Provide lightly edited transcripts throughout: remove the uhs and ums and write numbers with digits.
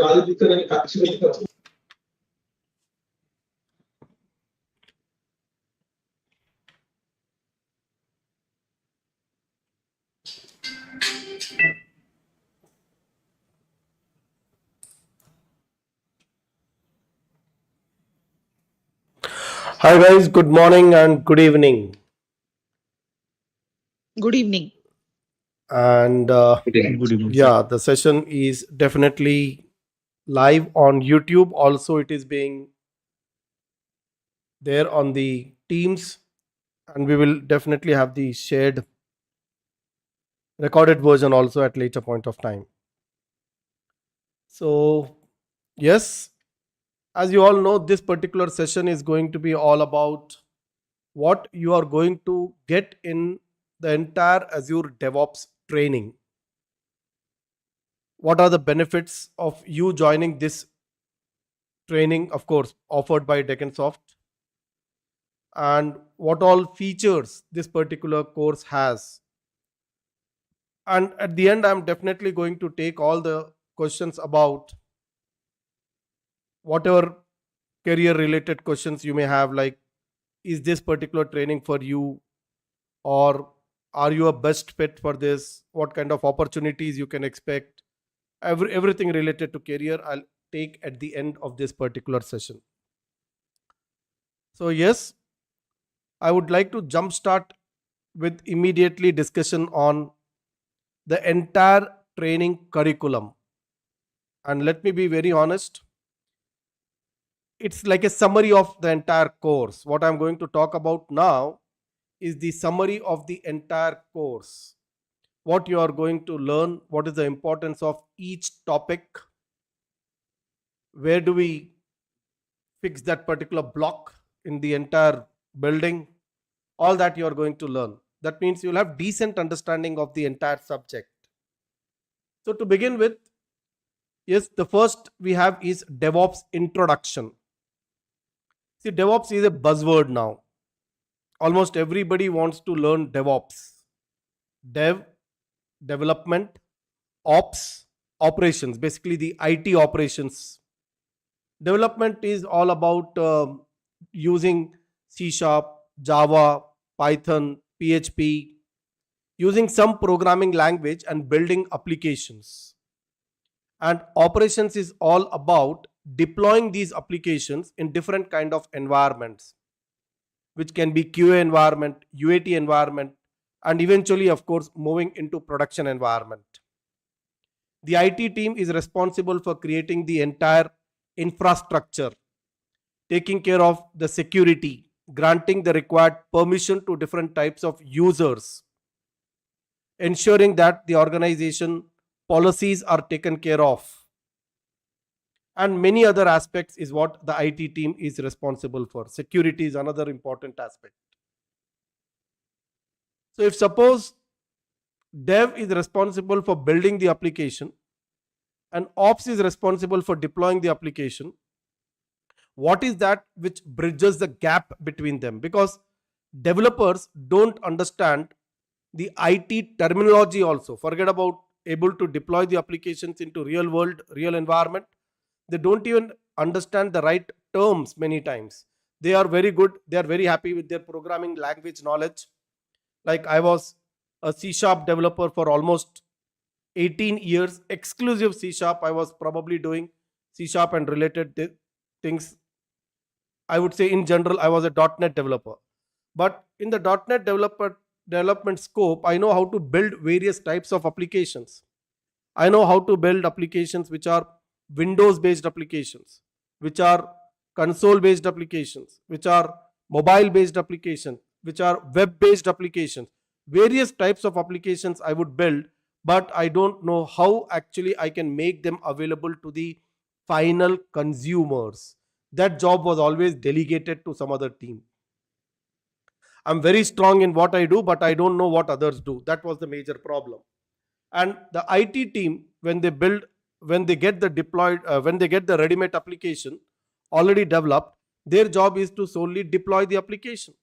రాజకీయ కక్ష. Hi guys, good morning and good evening. Good evening. And Good evening. Good evening, sir. yeah, the session is definitely live on YouTube. Also, it is being there on the Teams, and we will definitely have the shared recorded version also at later point of time. So, yes, as you all know, this particular session is going to be all about what you are going to get in the entire Azure DevOps training. What are the benefits of you joining this training, of course, offered by Deccansoft, and what all features this particular course has. And at the end, I'm definitely going to take all the questions about whatever career related questions you may have, like, is this particular training for you, or are you a best fit for this? What kind of opportunities you can expect? Everything related to career, I'll take at the end of this particular session. So, yes, I would like to jumpstart with immediately discussion on the entire training curriculum. And let me be very honest, it's like a summary of the entire course. What I'm going to talk about now is the summary of the entire course. What you are going to learn, what is the importance of each topic, where do we fix that particular block in the entire building, all that you are going to learn. That means you'll have decent understanding of the entire subject. So to begin with, yes, the first we have is DevOps introduction. See, DevOps is a buzzword now. Almost everybody wants to learn DevOps. Dev, development, ops, operations, basically the IT operations. Development is all about using C#, Java, Python, PHP, using some programming language and building applications. And operations is all about deploying these applications in different kind of environments, which can be QA environment, UAT environment, and eventually, of course, moving into production environment. The IT team is responsible for creating the entire infrastructure, taking care of the security, granting the required permission to different types of users, ensuring that the organization policies are taken care of, and many other aspects is what the IT team is responsible for. Security is another important aspect. So if suppose dev is responsible for building the application and ops is responsible for deploying the application, what is that which bridges the gap between them? Because developers don't understand the IT terminology also. Forget about able to deploy the applications into real world, real environment. They don't even understand the right terms many times. They are very good. They are very happy with their programming language knowledge. Like I was a C# developer for almost 18 years, exclusive C#. I was probably doing C# and related things. I would say in general, I was a .NET developer. But in the .NET development scope, I know how to build various types of applications. I know how to build applications which are Windows based applications, which are console based applications, which are mobile based applications, which are web based applications. Various types of applications I would build, but I don't know how actually I can make them available to the final consumers. That job was always delegated to some other team. I'm very strong in what I do, but I don't know what others do. That was the major problem. And the IT team, when they get the ready-made application already developed, their job is to solely deploy the application.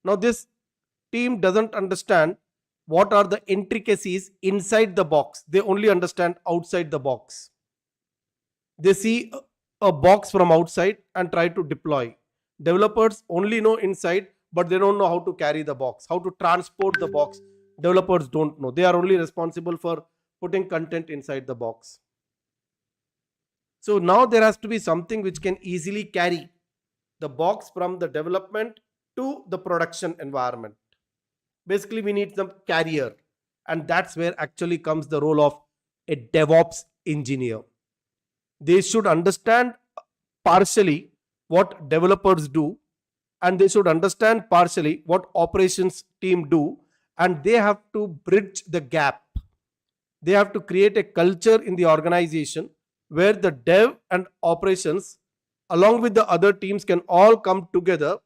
Now this team doesn't understand what are the intricacies inside the box. They only understand outside the box. They see a box from outside and try to deploy. Developers only know inside, but they don't know how to carry the box, how to transport the box. Developers don't know. They are only responsible for putting content inside the box. So now there has to be something which can easily carry the box from the development to the production environment. Basically, we need some carrier, and that's where actually comes the role of a DevOps engineer. They should understand partially what developers do, and they should understand partially what operations team do, and they have to bridge the gap. They have to create a culture in the organization where the dev and operations along with the other teams can all come together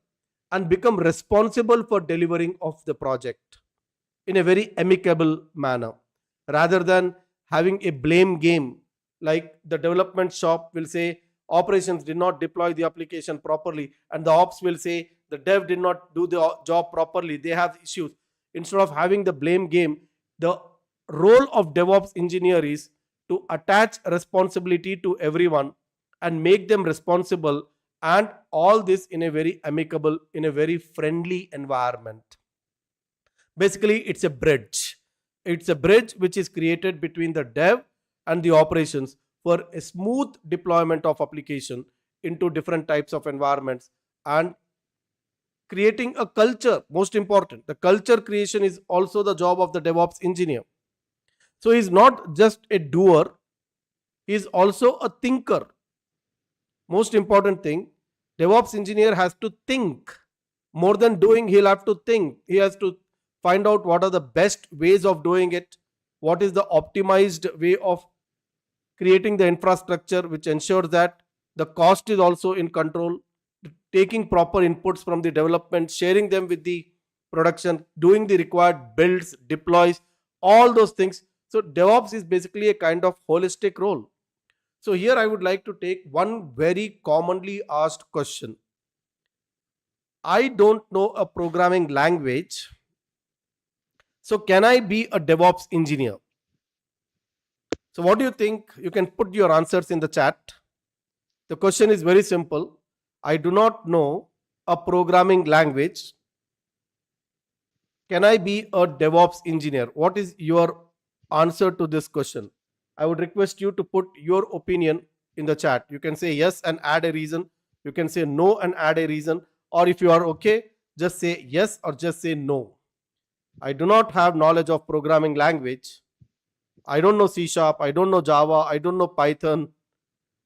and become responsible for delivering of the project in a very amicable manner, rather than having a blame game. Like the development shop will say operations did not deploy the application properly, and the ops will say the dev did not do the job properly, they have issues. Instead of having the blame game, the role of DevOps engineer is to attach responsibility to everyone and make them responsible, and all this in a very amicable, in a very friendly environment. Basically, it's a bridge which is created between the dev and the operations for a smooth deployment of application into different types of environments, and creating a culture. Most important, the culture creation is also the job of the DevOps engineer. So he's not just a doer, he's also a thinker. Most important thing, DevOps engineer has to think. More than doing, he'll have to think. He has to find out what are the best ways of doing it, what is the optimized way of creating the infrastructure which ensures that the cost is also in control, taking proper inputs from the development, sharing them with the production, doing the required builds, deploys, all those things. So DevOps is basically a kind of holistic role. So here I would like to take one very commonly asked question. I don't know a programming language. So can I be a DevOps engineer? So what do you think? You can put your answers in the chat. The question is very simple. I do not know a programming language. Can I be a DevOps engineer? What is your answer to this question? I would request you to put your opinion in the chat. You can say yes and add a reason. You can say no and add a reason. Or if you are okay, just say yes or just say no. I do not have knowledge of programming language. I don't know C#, I don't know Java, I don't know Python.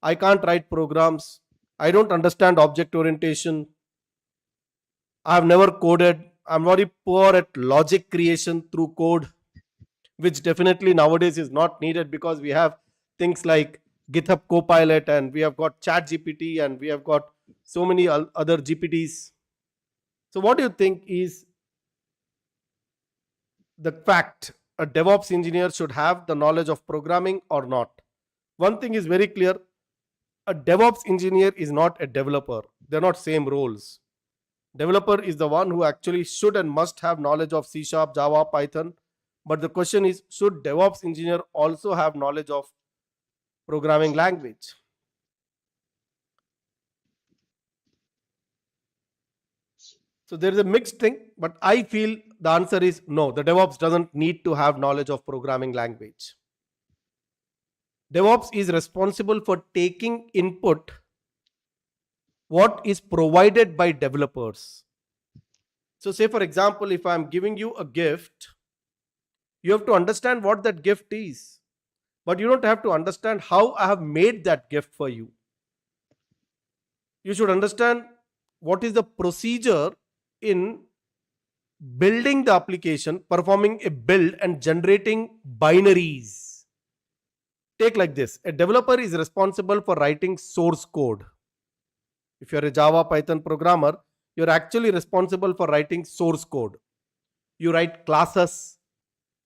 I can't write programs. I don't understand object orientation. I have never coded. I'm very poor at logic creation through code, which definitely nowadays is not needed because we have things like GitHub Copilot, and we have got ChatGPT, and we have got so many other GPTs. So what do you think is the fact a DevOps engineer should have the knowledge of programming or not? One thing is very clear. A DevOps engineer is not a developer. They're not same roles. Developer is the one who actually should and must have knowledge of C#, Java, Python. But the question is, should DevOps engineer also have knowledge of programming language? So there is a mixed thing, but I feel the answer is no. The DevOps doesn't need to have knowledge of programming language. DevOps is responsible for taking input what is provided by developers. So say for example, if I'm giving you a gift, you have to understand what that gift is, but you don't have to understand how I have made that gift for you. You should understand what is the procedure in building the application, performing a build and generating binaries. Take like this. A developer is responsible for writing source code. If you're a Java, Python programmer, you're actually responsible for writing source code. You write classes,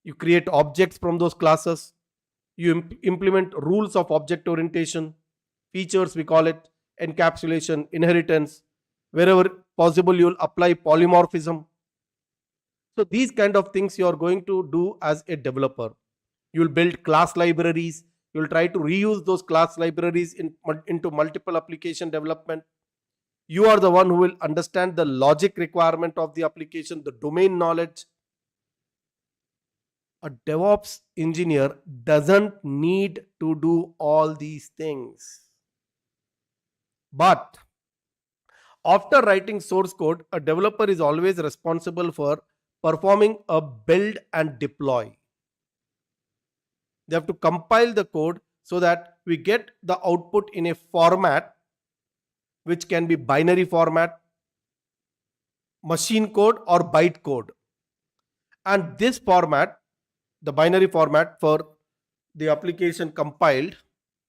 you create objects from those classes, you implement rules of object orientation, features we call it, encapsulation, inheritance. Wherever possible, you'll apply polymorphism. So these kind of things you are going to do as a developer. You'll build class libraries, You will try to reuse those class libraries into multiple application development. You are the one who will understand the logic requirement of the application, the domain knowledge. A DevOps engineer doesn't need to do all these things. But after writing source code, a developer is always responsible for performing a build and deploy. They have to compile the code so that we get the output in a format which can be binary format, machine code, or byte code. And this format, the binary format for the application compiled,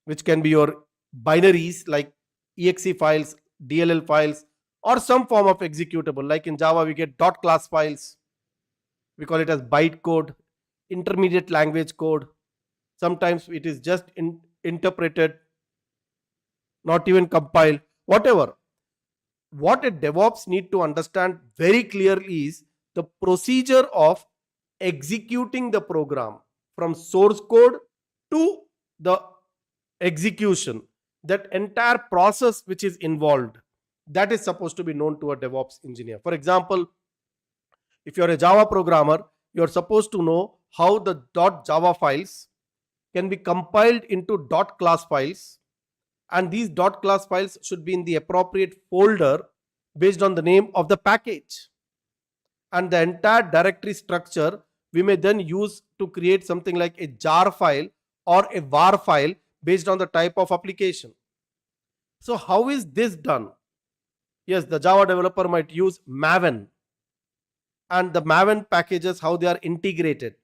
which can be your binaries like exe files, DLL files, or some form of executable. Like in Java, we get .class files. We call it as byte code, intermediate language code. Sometimes it is just interpreted, not even compiled, whatever. What a DevOps need to understand very clearly is the procedure of executing the program from source code to the execution. That entire process which is involved, that is supposed to be known to a DevOps engineer. For example, if you're a Java programmer, you're supposed to know how the .java files can be compiled into .class files, and these .class files should be in the appropriate folder based on the name of the package. And the entire directory structure we may then use to create something like a jar file or a var file based on the type of application. So how is this done? Yes, the Java developer might use Maven, and the Maven packages, how they are integrated.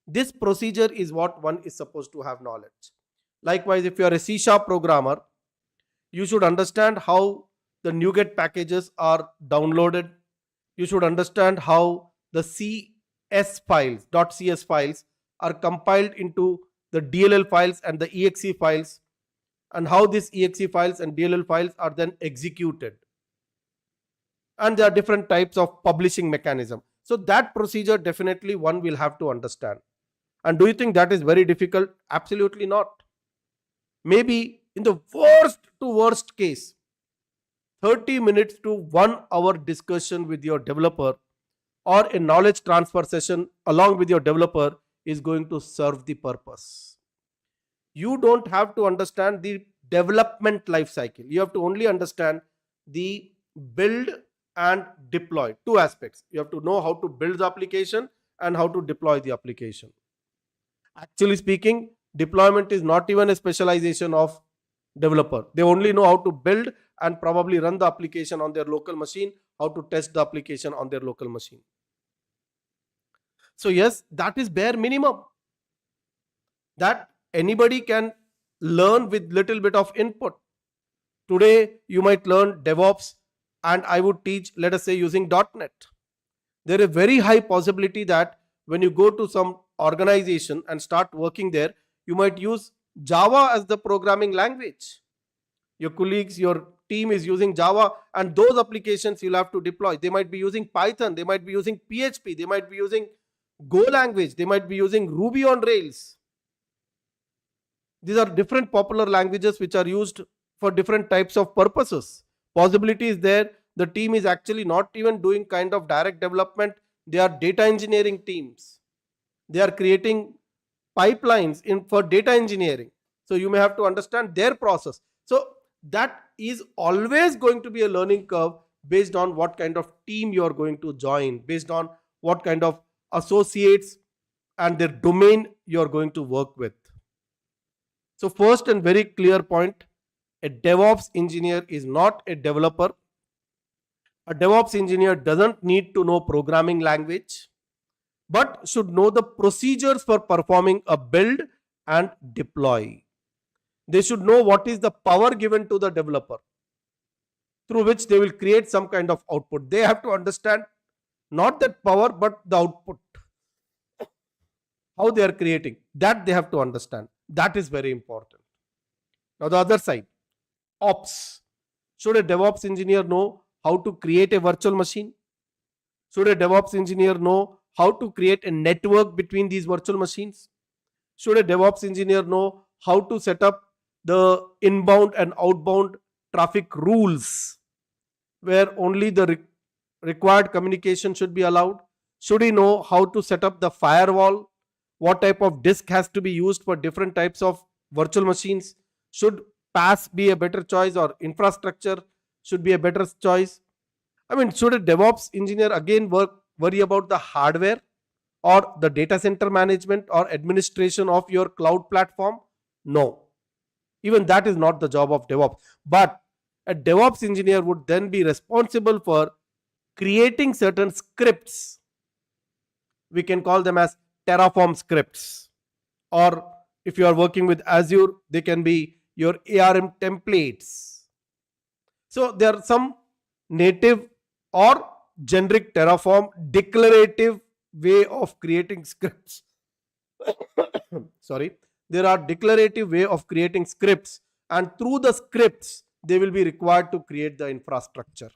This procedure is what one is supposed to have knowledge. Likewise, if you are a C# programmer, you should understand how the NuGet packages are downloaded. You should understand how the CS files, .cs files are compiled into the DLL files and the exe files, and how these exe files and DLL files are then executed. And there are different types of publishing mechanism. So that procedure definitely one will have to understand. And do you think that is very difficult? Absolutely not. Maybe in the worst to worst case, 30 minutes to 1 hour discussion with your developer or a knowledge transfer session along with your developer is going to serve the purpose. You don't have to understand the development life cycle. You have to only understand the build and deploy. Two aspects. You have to know how to build the application and how to deploy the application. Actually speaking, deployment is not even a specialization of developer. They only know how to build and probably run the application on their local machine, how to test the application on their local machine. So yes, that is bare minimum that anybody can learn with little bit of input. Today you might learn DevOps and I would teach, let us say, using .NET. There is a very high possibility that when you go to some organization and start working there, you might use Java as the programming language. Your colleagues, your team is using Java, and those applications you'll have to deploy. They might be using Python, they might be using PHP, they might be using Go language, they might be using Ruby on Rails. These are different popular languages which are used for different types of purposes. Possibility is there. The team is actually not even doing kind of direct development. They are data engineering teams. They are creating pipelines for data engineering. So you may have to understand their process. So that is always going to be a learning curve based on what kind of team you are going to join, based on what kind of associates and their domain you are going to work with. So first and very clear point, a DevOps engineer is not a developer. A DevOps engineer doesn't need to know programming language, but should know the procedures for performing a build and deploy. They should know what is the power given to the developer through which they will create some kind of output. They have to understand not that power, but the output. How they are creating, that they have to understand. That is very important. Now the other side, ops. Should a DevOps engineer know how to create a virtual machine? Should a DevOps engineer know how to create a network between these virtual machines? Should a DevOps engineer know how to set up the inbound and outbound traffic rules, where only the required communication should be allowed? Should he know how to set up the firewall? What type of disk has to be used for different types of virtual machines? Should PaaS be a better choice, or infrastructure should be a better choice? I mean, should a DevOps engineer again worry about the hardware or the data center management or administration of your cloud platform? No. Even that is not the job of DevOps. But a DevOps engineer would then be responsible for creating certain scripts. We can call them as Terraform scripts. Or if you are working with Azure, they can be your ARM templates. So there are some native or generic Terraform declarative way of creating scripts. Sorry, there are declarative way of creating scripts, and through the scripts they will be required to create the infrastructure.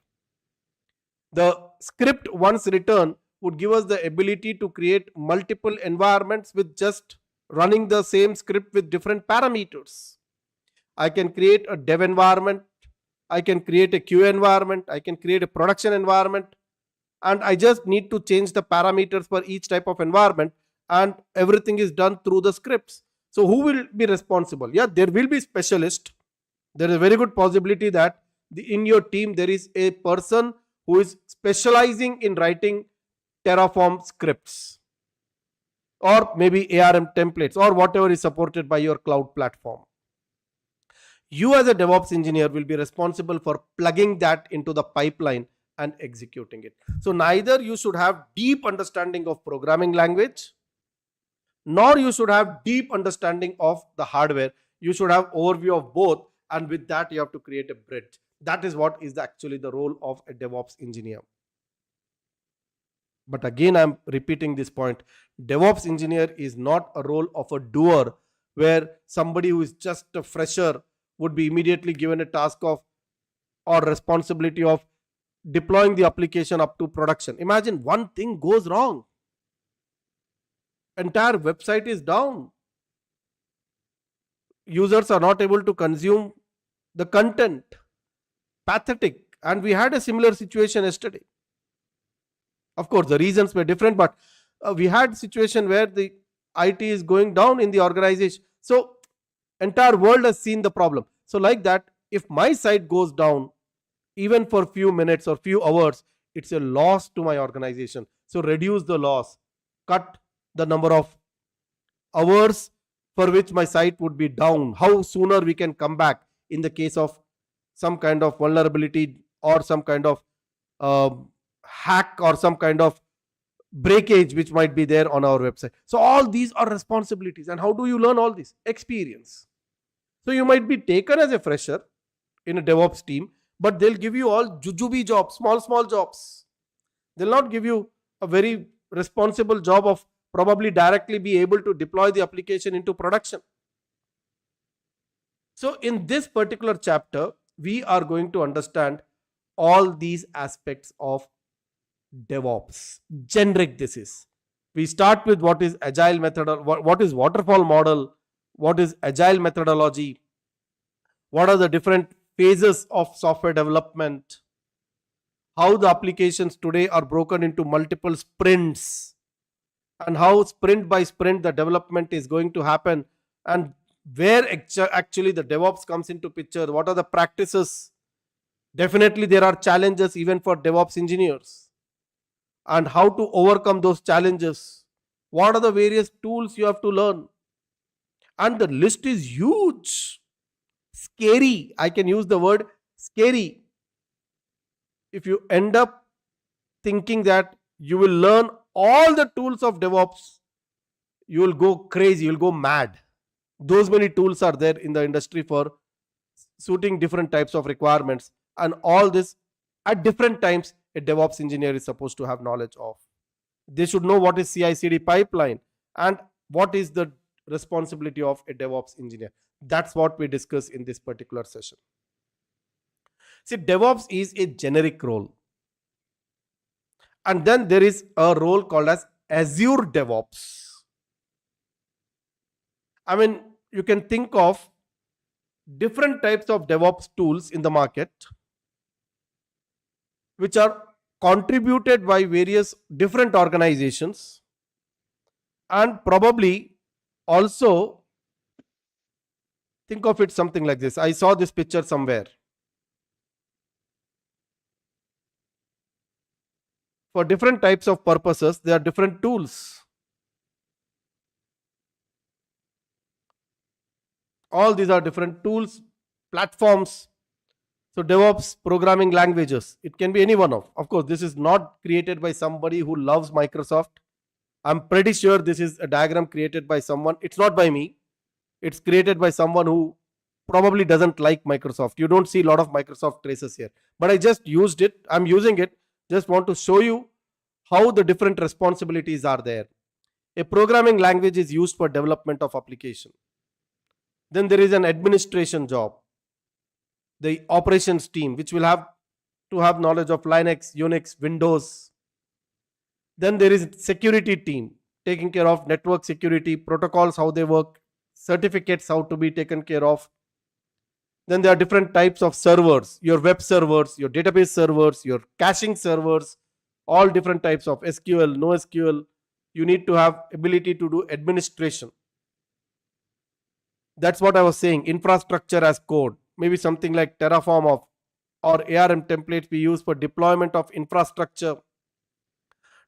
The script once written would give us the ability to create multiple environments with just running the same script with different parameters. I can create a dev environment, I can create a QA environment, I can create a production environment, and I just need to change the parameters for each type of environment, and everything is done through the scripts. So who will be responsible? Yeah, there will be specialist. There is a very good possibility that in your team there is a person who is specializing in writing Terraform scripts, or maybe ARM templates, or whatever is supported by your cloud platform. You as a DevOps engineer will be responsible for plugging that into the pipeline and executing it. So neither you should have deep understanding of programming language, nor you should have deep understanding of the hardware. You should have overview of both, and with that you have to create a bridge. That is what is actually the role of a DevOps engineer. But again, I'm repeating this point. DevOps engineer is not a role of a doer, where somebody who is just a fresher would be immediately given a task of or responsibility of deploying the application up to production. Imagine one thing goes wrong, entire website is down, users are not able to consume the content. Pathetic. And we had a similar situation yesterday. Of course, the reasons were different, but we had a situation where the IT is going down in the organization. So entire world has seen the problem. So like that, if my site goes down even for few minutes or few hours, it's a loss to my organization. So reduce the loss, cut the number of hours for which my site would be down, how sooner we can come back in the case of some kind of vulnerability or some kind of hack or some kind of breakage which might be there on our website. So all these are responsibilities. And how do you learn all this? Experience. So you might be taken as a fresher in a DevOps team, but they'll give you all jujube jobs, small jobs. They'll not give you a very responsible job of probably directly be able to deploy the application into production. So in this particular chapter, we are going to understand all these aspects of DevOps. Generic this is. We start with what is agile method, what is waterfall model, what is agile methodology, what are the different phases of software development, how the applications today are broken into multiple sprints, and how sprint by sprint the development is going to happen, and where actually the DevOps comes into picture, what are the practices. Definitely there are challenges even for DevOps engineers, and how to overcome those challenges. What are the various tools you have to learn? And the list is huge. Scary. I can use the word scary. If you end up thinking that you will learn all the tools of DevOps, you will go crazy, you will go mad. Those many tools are there in the industry for suiting different types of requirements, and all this at different times a DevOps engineer is supposed to have knowledge of. They should know what is CI/CD pipeline and what is the responsibility of a DevOps engineer. That's what we discuss in this particular session. See, DevOps is a generic role. And then there is a role called as Azure DevOps. I mean, you can think of different types of DevOps tools in the market, which are contributed by various different organizations, and probably also think of it something like this. I saw this picture somewhere. For different types of purposes, there are different tools. All these are different tools, platforms. So DevOps programming languages, it can be any one of course, this is not created by somebody who loves Microsoft. I'm pretty sure this is a diagram created by someone. It's not by me. It's created by someone who probably doesn't like Microsoft. You don't see a lot of Microsoft traces here, but I just used it. I'm using it. Just want to show you how the different responsibilities are there. A programming language is used for development of application. Then there is an administration job, the operations team, which will have to have knowledge of Linux, Unix, Windows. Then there is security team, taking care of network security, protocols, how they work, certificates, how to be taken care of. Then there are different types of servers, your web servers, your database servers, your caching servers, all different types of SQL, NoSQL. You need to have ability to do administration. That's what I was saying, infrastructure as code, maybe something like Terraform or ARM templates we use for deployment of infrastructure,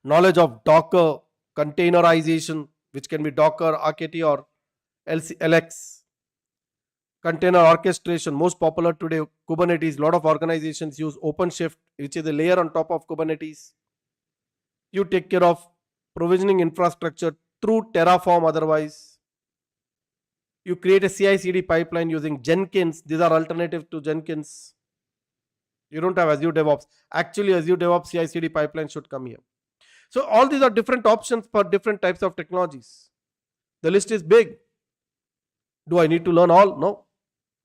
knowledge of Docker, containerization, which can be Docker, RKT or LX, container orchestration, most popular today, Kubernetes. A lot of organizations use OpenShift, which is a layer on top of Kubernetes. You take care of provisioning infrastructure through Terraform otherwise. You create a CI/CD pipeline using Jenkins. These are alternative to Jenkins. You don't have Azure DevOps. Actually, Azure DevOps CI/CD pipeline should come here. So all these are different options for different types of technologies. The list is big. Do I need to learn all? No,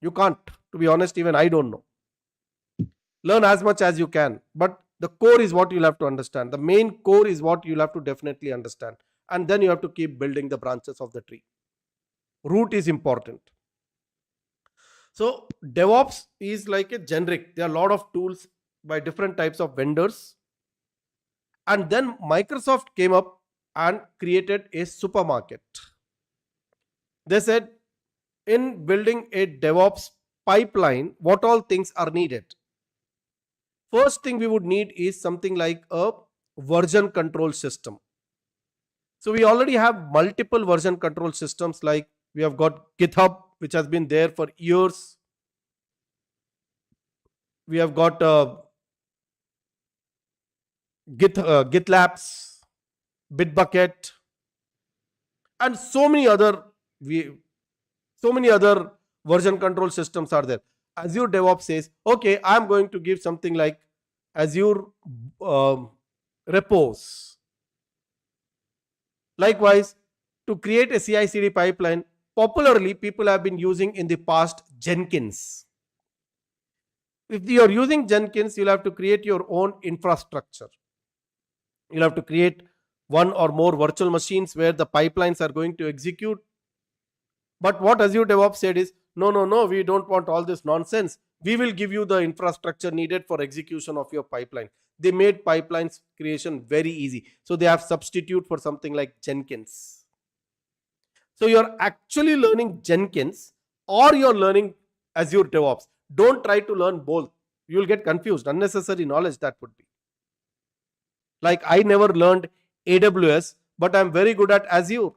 you can't. To be honest, even I don't know. Learn as much as you can, but the core is what you'll have to understand. The main core is what you'll have to definitely understand. And then you have to keep building the branches of the tree. Root is important. So DevOps is like a generic. There are a lot of tools by different types of vendors. And then Microsoft came up and created a supermarket. They said, in building a DevOps pipeline, what all things are needed? First thing we would need is something like a version control system. So we already have multiple version control systems, like we have got GitHub, which has been there for years. We have got GitLabs, Bitbucket, and so many other version control systems are there. Azure DevOps says, okay, I'm going to give something like Azure repos. Likewise, to create a CI/CD pipeline, popularly people have been using in the past Jenkins. If you are using Jenkins, you'll have to create your own infrastructure. You'll have to create one or more virtual machines where the pipelines are going to execute. But what Azure DevOps said is, no, we don't want all this nonsense. We will give you the infrastructure needed for execution of your pipeline. They made pipelines creation very easy. So they have substitute for something like Jenkins. So you're actually learning Jenkins or you're learning Azure DevOps. Don't try to learn both. You'll get confused. Unnecessary knowledge that would be. Like I never learned AWS, but I'm very good at Azure.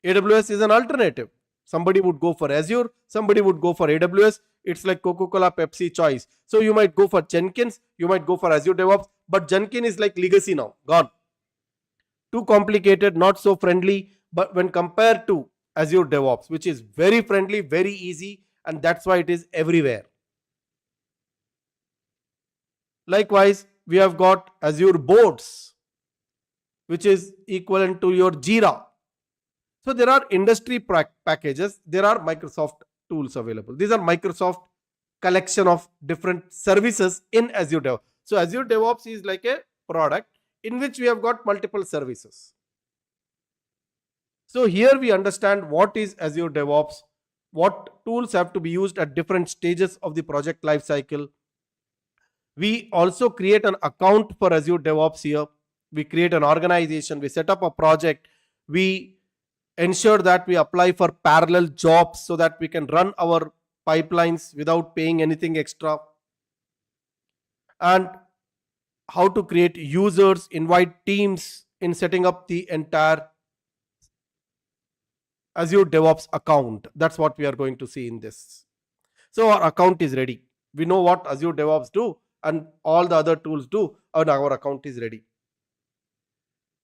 AWS is an alternative. Somebody would go for Azure, somebody would go for AWS. It's like Coca-Cola, Pepsi choice. So you might go for Jenkins, you might go for Azure DevOps, but Jenkins is like legacy now, gone. Too complicated, not so friendly, but when compared to Azure DevOps, which is very friendly, very easy, and that's why it is everywhere. Likewise, we have got Azure Boards, which is equivalent to your Jira. So there are industry packages, there are Microsoft tools available. These are Microsoft collection of different services in Azure DevOps. So Azure DevOps is like a product in which we have got multiple services. So here we understand what is Azure DevOps, what tools have to be used at different stages of the project life cycle. We also create an account for Azure DevOps here. We create an organization, we set up a project, we ensure that we apply for parallel jobs so that we can run our pipelines without paying anything extra, and how to create users, invite teams in setting up the entire Azure DevOps account. That's what we are going to see in this. So our account is ready. We know what Azure DevOps do and all the other tools do, and our account is ready.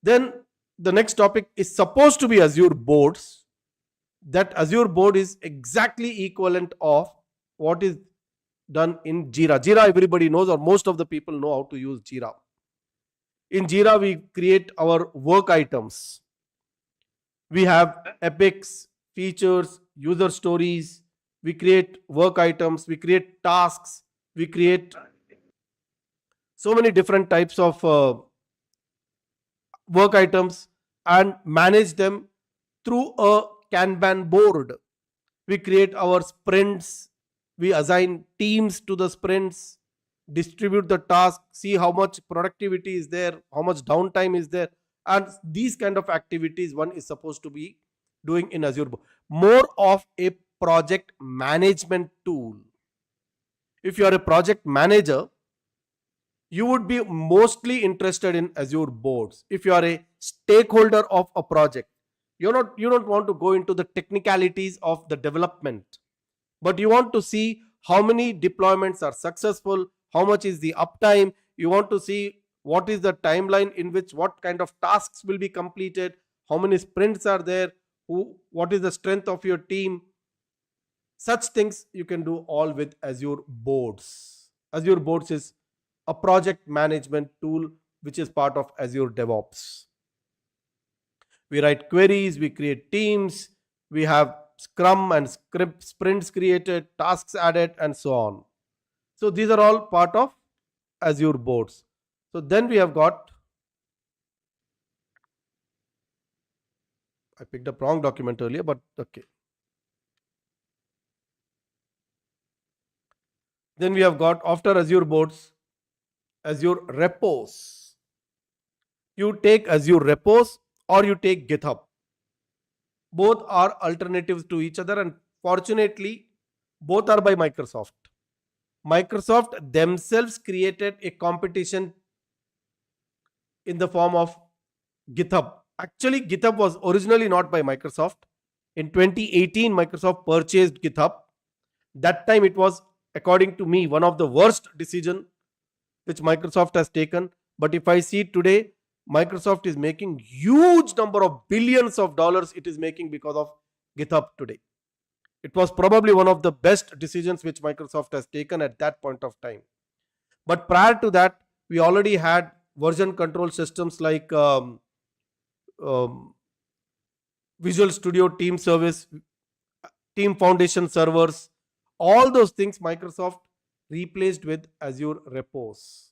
Then the next topic is supposed to be Azure boards. That Azure board is exactly equivalent of what is done in Jira. Jira everybody knows, or most of the people know how to use Jira. In Jira we create our work items. We have epics, features, user stories. We create work items, we create tasks, we create so many different types of work items and manage them through a Kanban board. We create our sprints, we assign teams to the sprints, distribute the task, see how much productivity is there, how much downtime is there, and these kind of activities one is supposed to be doing in Azure. More of a project management tool. If you are a project manager, you would be mostly interested in Azure boards. If you are a stakeholder of a project, you don't want to go into the technicalities of the development, but you want to see how many deployments are successful, how much is the uptime. You want to see what is the timeline in which what kind of tasks will be completed, how many sprints are there, what is the strength of your team. Such things you can do all with Azure boards. Azure boards is a project management tool which is part of Azure DevOps. We write queries, we create teams, we have Scrum and sprints created, tasks added, and so on. So these are all part of Azure boards. So then we have got, I picked up wrong document earlier, but okay. Then we have got, after Azure boards, Azure repos. You take Azure repos or you take GitHub. Both are alternatives to each other, and fortunately, both are by Microsoft. Microsoft themselves created a competition in the form of GitHub. Actually, GitHub was originally not by Microsoft. In 2018, Microsoft purchased GitHub. That time it was, according to me, one of the worst decisions which Microsoft has taken. But if I see today, Microsoft is making huge number of billions of dollars it is making because of GitHub today. It was probably one of the best decisions which Microsoft has taken at that point of time. But prior to that, we already had version control systems like Visual Studio Team Service, Team Foundation servers. All those things Microsoft replaced with Azure repos.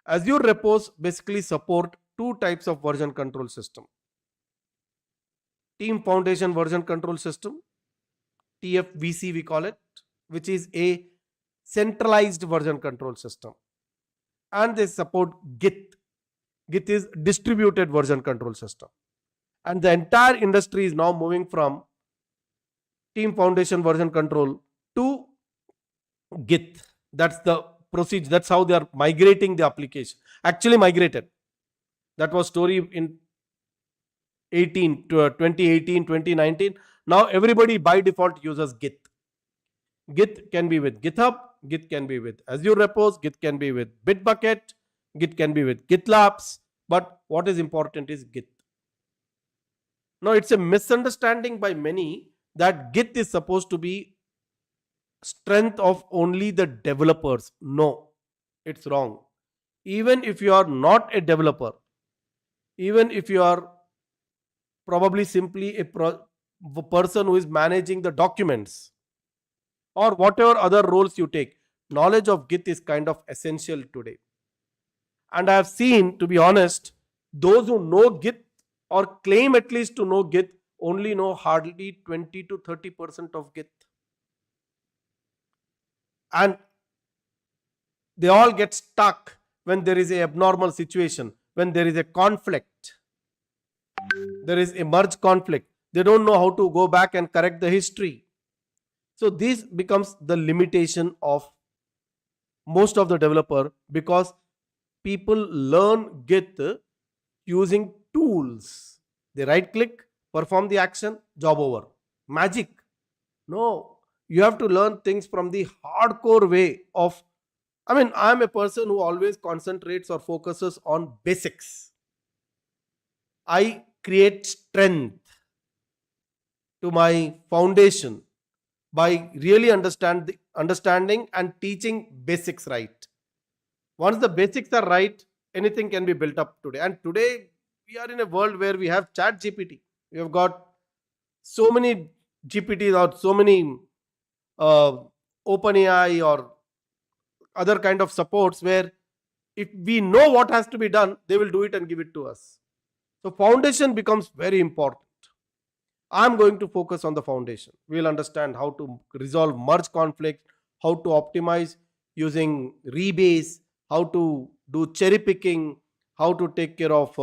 Azure repos basically support two types of version control system. Team Foundation version control system, TFVC we call it, which is a centralized version control system. And they support Git. Git is distributed version control system. And the entire industry is now moving from Team Foundation version control to Git. That's the procedure. That's how they are migrating the application. Actually migrated. That was story in 2018, 2019. Now everybody by default uses Git. Git can be with GitHub, Git can be with Azure repos, Git can be with Bitbucket, Git can be with GitLabs. But what is important is Git. Now it's a misunderstanding by many that Git is supposed to be strength of only the developers. No, it's wrong. Even if you are not a developer, even if you are probably simply a person who is managing the documents or whatever other roles you take, knowledge of Git is kind of essential today. And I have seen, to be honest, those who know Git or claim at least to know Git only know hardly 20 to 30% of Git. And they all get stuck when there is a abnormal situation, when there is a conflict, there is a merge conflict. They don't know how to go back and correct the history. So this becomes the limitation of most of the developer, because people learn Git using tools. They right click, perform the action, job over. Magic. No, you have to learn things from the hardcore way of. I mean, I'm a person who always concentrates or focuses on basics. I create strength to my foundation by really understanding and teaching basics right. Once the basics are right, anything can be built up today. And today we are in a world where we have Chat GPT. We have got so many GPTs or so many uh, OpenAI or other kind of supports, where if we know what has to be done, they will do it and give it to us. So foundation becomes very important. I'm going to focus on the foundation. We'll understand how to resolve merge conflict, how to optimize using rebase, how to do cherry picking, how to take care of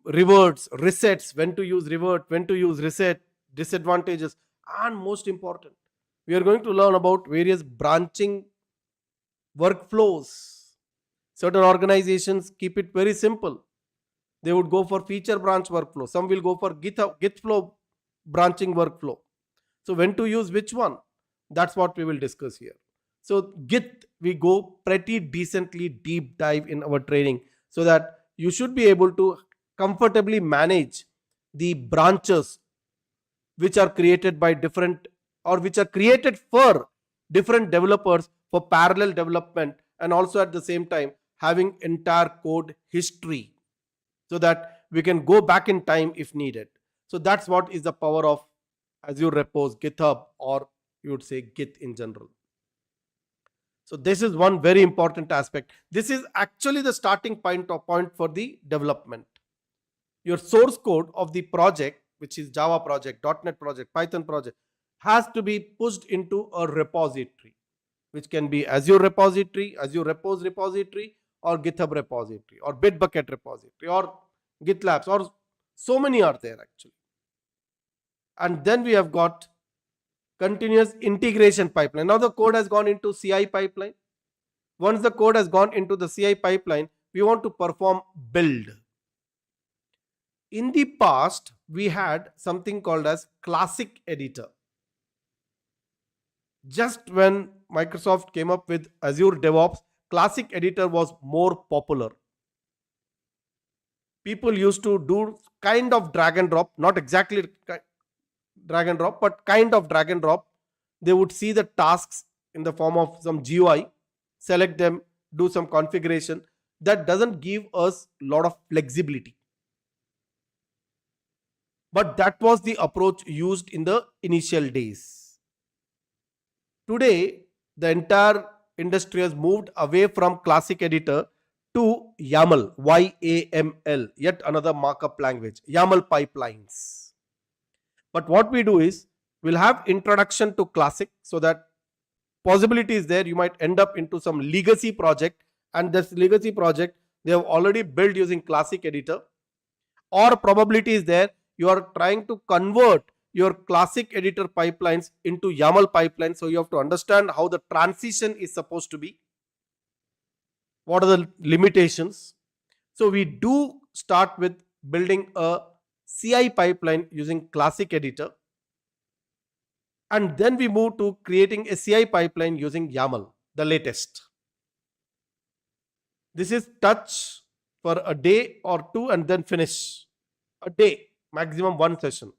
reverts, resets, when to use revert, when to use reset, disadvantages, and most important, we are going to learn about various branching workflows. Certain organizations keep it very simple. They would go for feature branch workflow. Some will go for Git flow branching workflow. So when to use which one? That's what we will discuss here. So Git, we go pretty decently deep dive in our training, so that you should be able to comfortably manage the branches which are created by different, or which are created for different developers for parallel development, and also at the same time having entire code history, so that we can go back in time if needed. So that's what is the power of Azure Repos, GitHub, or you would say Git in general. So this is one very important aspect. This is actually the starting point for the development. Your source code of the project, which is Java project, .NET project, Python project, has to be pushed into a repository, which can be Azure repository, Azure Repos repository, or GitHub repository, or Bitbucket repository, or GitLabs, or so many are there actually. And then we have got continuous integration pipeline. Now the code has gone into CI pipeline. Once the code has gone into the CI pipeline, we want to perform build. In the past, we had something called as Classic Editor. Just when Microsoft came up with Azure DevOps, Classic Editor was more popular. People used to do kind of drag and drop, not exactly drag and drop, but kind of drag and drop. They would see the tasks in the form of some GUI, select them, do some configuration. That doesn't give us a lot of flexibility. But that was the approach used in the initial days. Today, the entire industry has moved away from Classic Editor to YAML, YAML, yet another markup language, YAML pipelines. But what we do is, we'll have introduction to Classic, so that possibility is there you might end up into some legacy project, and this legacy project they have already built using Classic Editor, or probability is there you are trying to convert your Classic Editor pipelines into YAML pipelines. So you have to understand how the transition is supposed to be. What are the limitations? So we do start with building a CI pipeline using Classic Editor, and then we move to creating a CI pipeline using YAML, the latest. This is touch for a day or two and then finish. A day, maximum one session.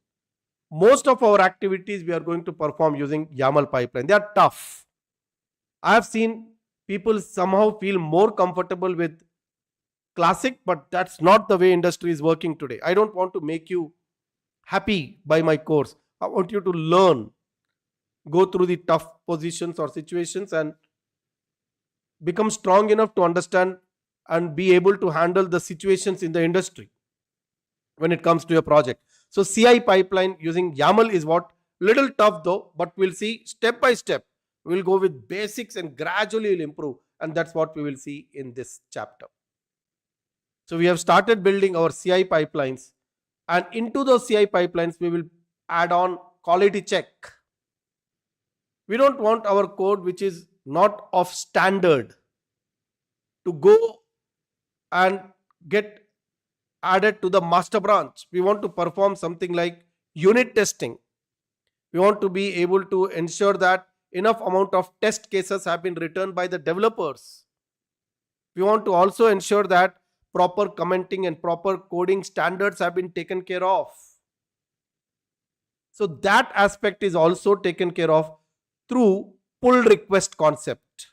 Most of our activities we are going to perform using YAML pipeline. They are tough. I have seen people somehow feel more comfortable with Classic, but that's not the way industry is working today. I don't want to make you happy by my course. I want you to learn, go through the tough positions or situations, and become strong enough to understand and be able to handle the situations in the industry. when it comes to your project. So CI pipeline using YAML is what little tough though, but we'll see step by step. We'll go with basics and gradually will improve, and that's what we will see in this chapter. So we have started building our CI pipelines, and into those CI pipelines we will add on quality check. We don't want our code which is not of standard to go and get added to the master branch. We want to perform something like unit testing. We want to be able to ensure that enough amount of test cases have been written by the developers. We want to also ensure that proper commenting and proper coding standards have been taken care of. So that aspect is also taken care of through pull request concept.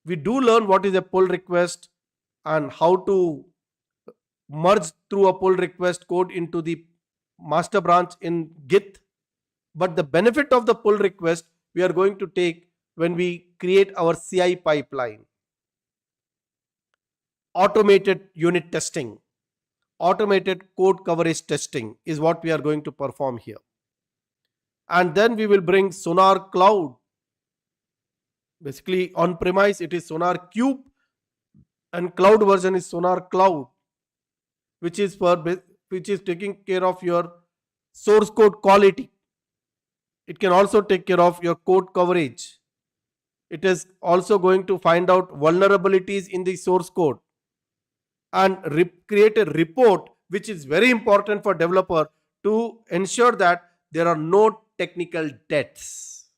We do learn what is a pull request and how to merge through a pull request code into the master branch in Git. But the benefit of the pull request we are going to take when we create our CI pipeline. Automated unit testing, automated code coverage testing is what we are going to perform here. And then we will bring Sonar Cloud. Basically on premise it is Sonar Cube, and cloud version is Sonar Cloud, which is taking care of your source code quality. It can also take care of your code coverage. It is also going to find out vulnerabilities in the source code and create a report, which is very important for developer to ensure that there are no technical debts.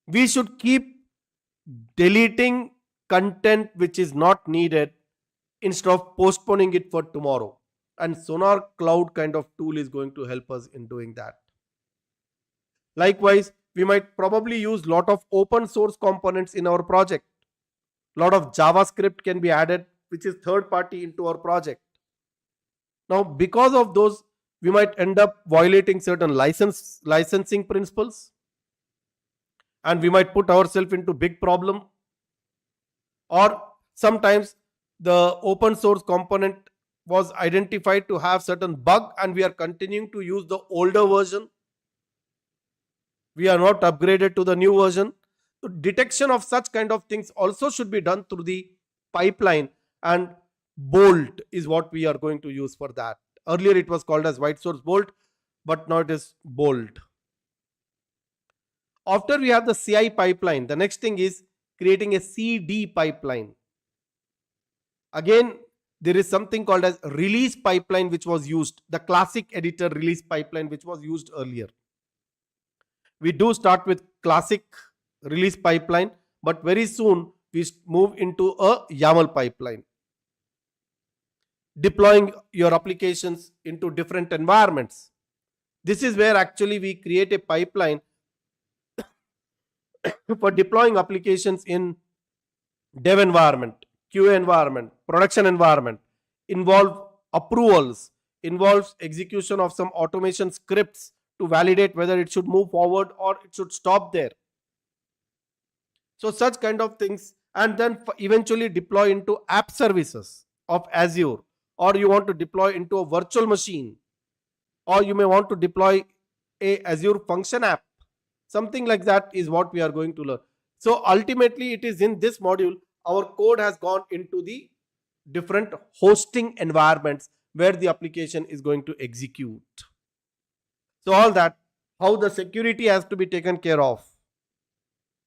We should keep deleting content which is not needed instead of postponing it for tomorrow. And Sonar Cloud kind of tool is going to help us in doing that. Likewise, we might probably use lot of open source components in our project. Lot of JavaScript can be added, which is third party, into our project. Now, because of those, we might end up violating certain licensing principles, and we might put ourselves into big problem. Or sometimes the open source component was identified to have certain bug and we are continuing to use the older version. We are not upgraded to the new version. So detection of such kind of things also should be done through the pipeline, and Bolt is what we are going to use for that. Earlier it was called as White Source Bolt, but now it is Bolt. After we have the CI pipeline, the next thing is creating a CD pipeline. Again, there is something called as release pipeline which was used, the classic editor release pipeline which was used earlier. We do start with classic release pipeline, but very soon we move into a YAML pipeline. Deploying your applications into different environments. This is where actually we create a pipeline for deploying applications in dev environment, QA environment, production environment, involve approvals, involves execution of some automation scripts to validate whether it should move forward or it should stop there. So such kind of things, and then eventually deploy into app services of Azure, or you want to deploy into a virtual machine, or you may want to deploy a Azure function app. Something like that is what we are going to learn. So ultimately it is in this module our code has gone into the different hosting environments where the application is going to execute. So all that, how the security has to be taken care of,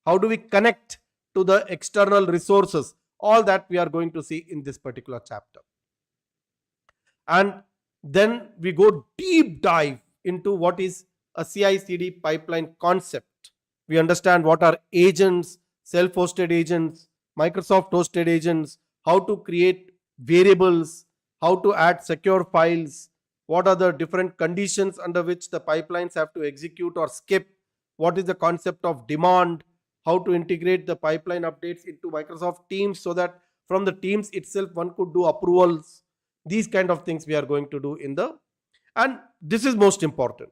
how do we connect to the external resources, all that we are going to see in this particular chapter. And then we go deep dive into what is a CI/CD pipeline concept. We understand what are agents, self-hosted agents, Microsoft hosted agents, how to create variables, how to add secure files, what are the different conditions under which the pipelines have to execute or skip, what is the concept of demand, how to integrate the pipeline updates into Microsoft Teams so that from the Teams itself one could do approvals. These kind of things we are going to do in the, and this is most important.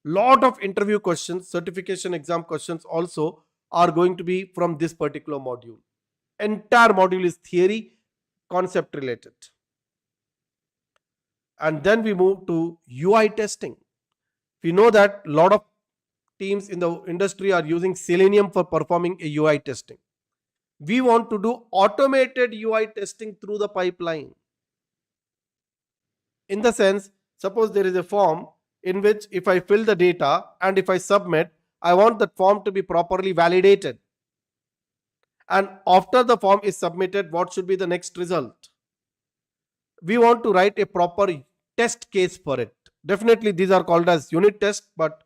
Lot of interview questions, certification exam questions also are going to be from this particular module. Entire module is theory, concept related. And then we move to UI testing. We know that a lot of teams in the industry are using Selenium for performing a UI testing. We want to do automated UI testing through the pipeline. In the sense, suppose there is a form in which if I fill the data and if I submit, I want that form to be properly validated. And after the form is submitted, what should be the next result? We want to write a proper test case for it. Definitely these are called as unit test, but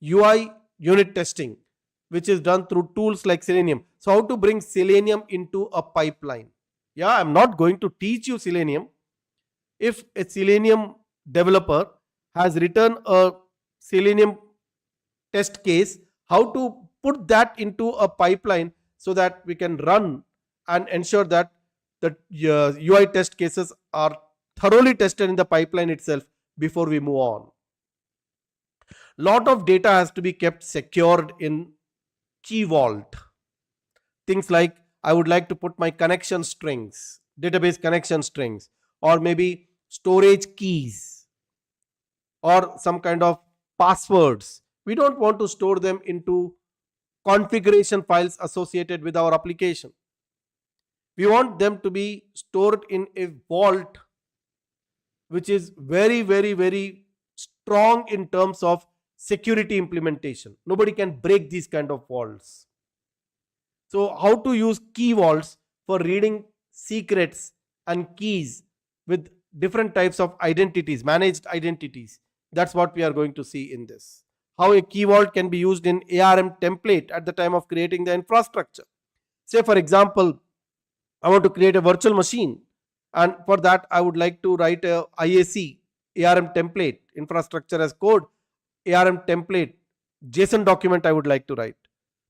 UI unit testing, which is done through tools like Selenium. So how to bring Selenium into a pipeline? Yeah, I'm not going to teach you Selenium. If a Selenium developer has written a Selenium test case, how to put that into a pipeline so that we can run and ensure that the UI test cases are thoroughly tested in the pipeline itself before we move on. Lot of data has to be kept secured in Key Vault. Things like I would like to put my connection strings, database connection strings, or maybe storage keys, or some kind of passwords. We don't want to store them into configuration files associated with our application. We want them to be stored in a vault which is very, very, very strong in terms of security implementation. Nobody can break these kind of vaults. So how to use key vaults for reading secrets and keys with different types of identities, managed identities. That's what we are going to see in this. How a key vault can be used in ARM template at the time of creating the infrastructure. Say for example, I want to create a virtual machine, and for that I would like to write a IAC, ARM template, infrastructure as code, ARM template, JSON document I would like to write.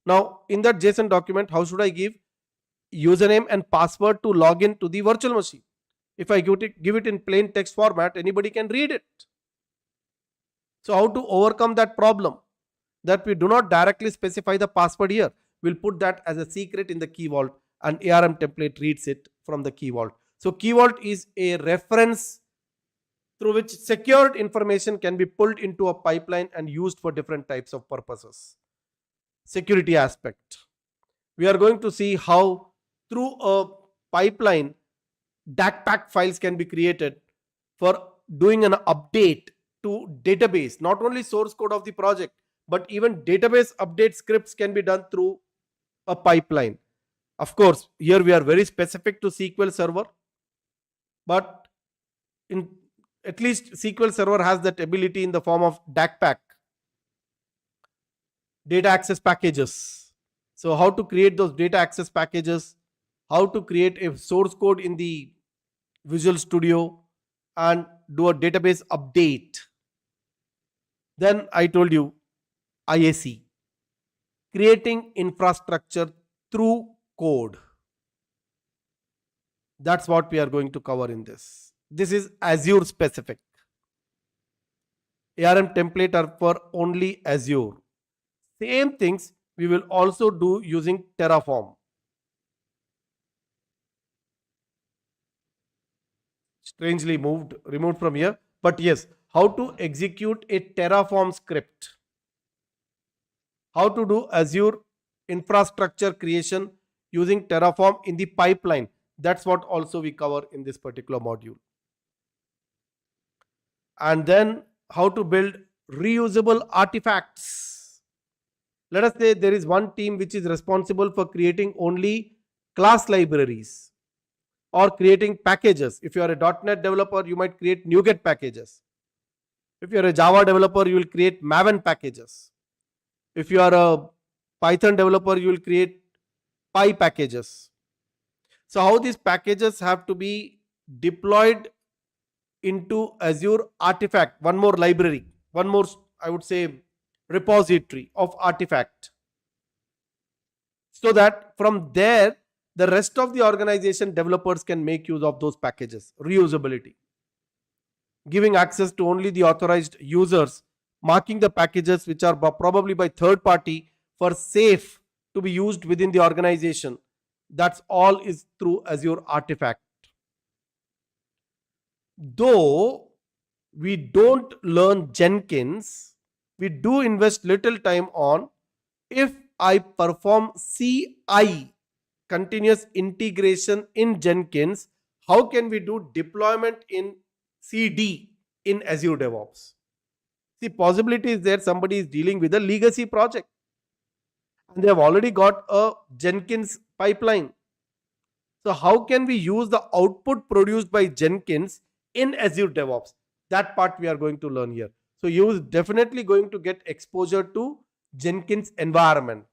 Now in that JSON document, how should I give username and password to log in to the virtual machine? If I give it in plain text format, anybody can read it. So how to overcome that problem? That we do not directly specify the password here. We'll put that as a secret in the key vault, and ARM template reads it from the key vault. So key vault is a reference through which secured information can be pulled into a pipeline and used for different types of purposes. Security aspect. We are going to see how through a pipeline DACPAC files can be created for doing an update to database. Not only source code of the project, but even database update scripts can be done through a pipeline. Of course, here we are very specific to SQL Server, but in at least SQL Server has that ability in the form of DACPAC, data access packages. So how to create those data access packages, how to create a source code in the Visual Studio and do a database update. Then I told you IAC, creating infrastructure through code. That's what we are going to cover in this. This is Azure specific. ARM template are for only Azure. Same things we will also do using Terraform. Strangely removed from here, but yes, how to execute a Terraform script, how to do Azure infrastructure creation using Terraform in the pipeline. That's what also we cover in this particular module. And then how to build reusable artifacts. Let us say there is one team which is responsible for creating only class libraries or creating packages. If you are a .NET developer, you might create NuGet packages. If you are a Java developer, you will create Maven packages. If you are a Python developer, you will create Py packages. So how these packages have to be deployed into Azure Artifact, one more library, one more, I would say, repository of artifact, so that from there the rest of the organization developers can make use of those packages. Reusability, giving access to only the authorized users, marking the packages which are probably by third party for safe to be used within the organization. That's all is through Azure Artifact. Though we don't learn Jenkins, we do invest little time on if I perform CI, continuous integration in Jenkins, how can we do deployment in CD in Azure DevOps? See, possibility is there somebody is dealing with a legacy project and they have already got a Jenkins pipeline. So, how can we use the output produced by Jenkins in Azure DevOps? That part we are going to learn here. So, you is definitely going to get exposure to Jenkins environment.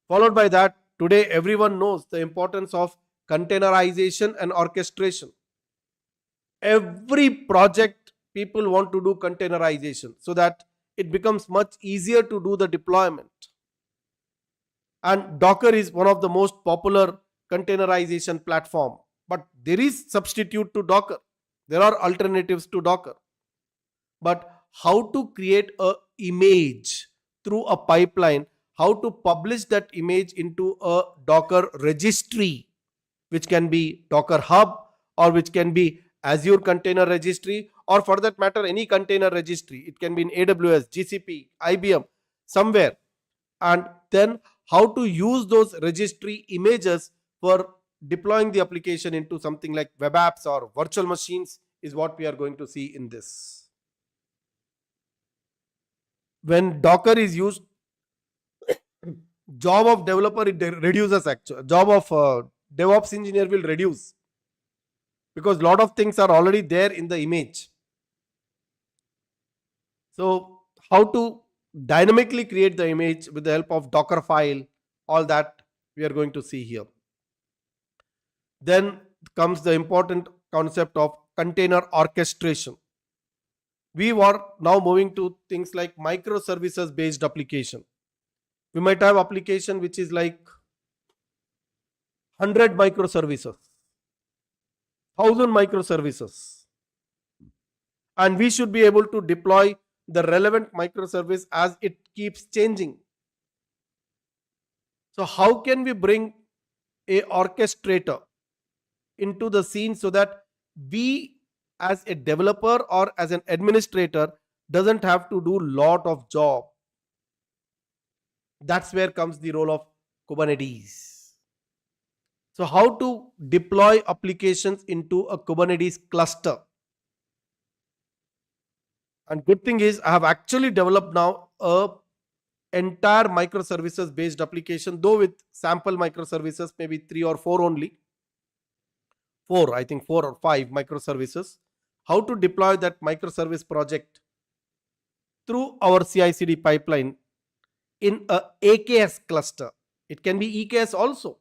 Followed by that, today everyone knows the importance of containerization and orchestration. Every project people want to do containerization so that it becomes much easier to do the deployment. And Docker is one of the most popular containerization platform, but there is substitute to Docker. There are alternatives to Docker. But how to create a image through a pipeline, how to publish that image into a Docker registry, which can be Docker Hub or which can be Azure Container Registry, or for that matter any container registry. It can be in AWS, GCP, IBM, somewhere. And then how to use those registry images for deploying the application into something like web apps or virtual machines is what we are going to see in this. When Docker is used, job of developer it reduces, actually job of DevOps engineer will reduce, because a lot of things are already there in the image. So how to dynamically create the image with the help of Dockerfile, all that we are going to see here. Then comes the important concept of container orchestration. We are now moving to things like microservices based application. We might have application which is like 100 microservices, 1000 microservices, and we should be able to deploy the relevant microservice as it keeps changing. So how can we bring a orchestrator into the scene so that we as a developer or as an administrator doesn't have to do lot of job? That's where comes the role of Kubernetes. So how to deploy applications into a Kubernetes cluster? And good thing is I have actually developed now a entire microservices based application, though with sample microservices, maybe 3 or 4 only. 4, I think 4 or 5 microservices. How to deploy that microservice project through our CI/CD pipeline in a AKS cluster. It can be EKS also.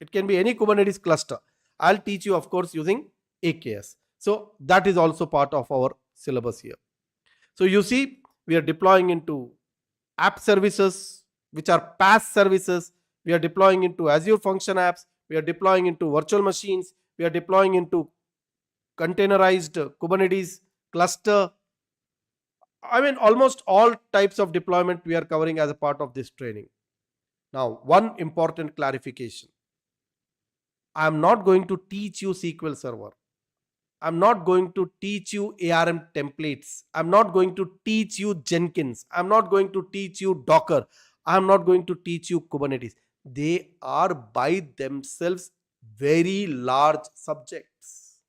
It can be any Kubernetes cluster. I'll teach you, of course, using AKS. So that is also part of our syllabus here. So you see, we are deploying into app services, which are PaaS services. We are deploying into Azure Function Apps. We are deploying into virtual machines. We are deploying into containerized Kubernetes cluster. I mean, almost all types of deployment we are covering as a part of this training. Now, one important clarification. I am not going to teach you SQL Server. I'm not going to teach you ARM templates. I'm not going to teach you Jenkins. I'm not going to teach you Docker. I'm not going to teach you Kubernetes. They are by themselves very large subjects.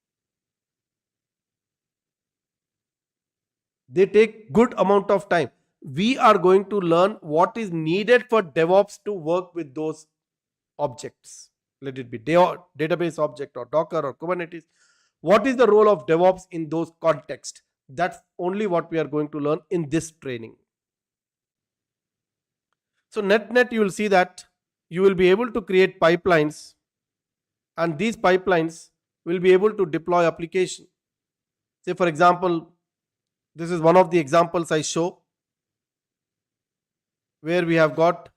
They take good amount of time. We are going to learn what is needed for DevOps to work with those objects. Let it be database object or Docker or Kubernetes. What is the role of DevOps in those contexts? That's only what we are going to learn in this training. So net, you will see that you will be able to create pipelines, and these pipelines will be able to deploy application. Say for example, this is one of the examples I show, where we have got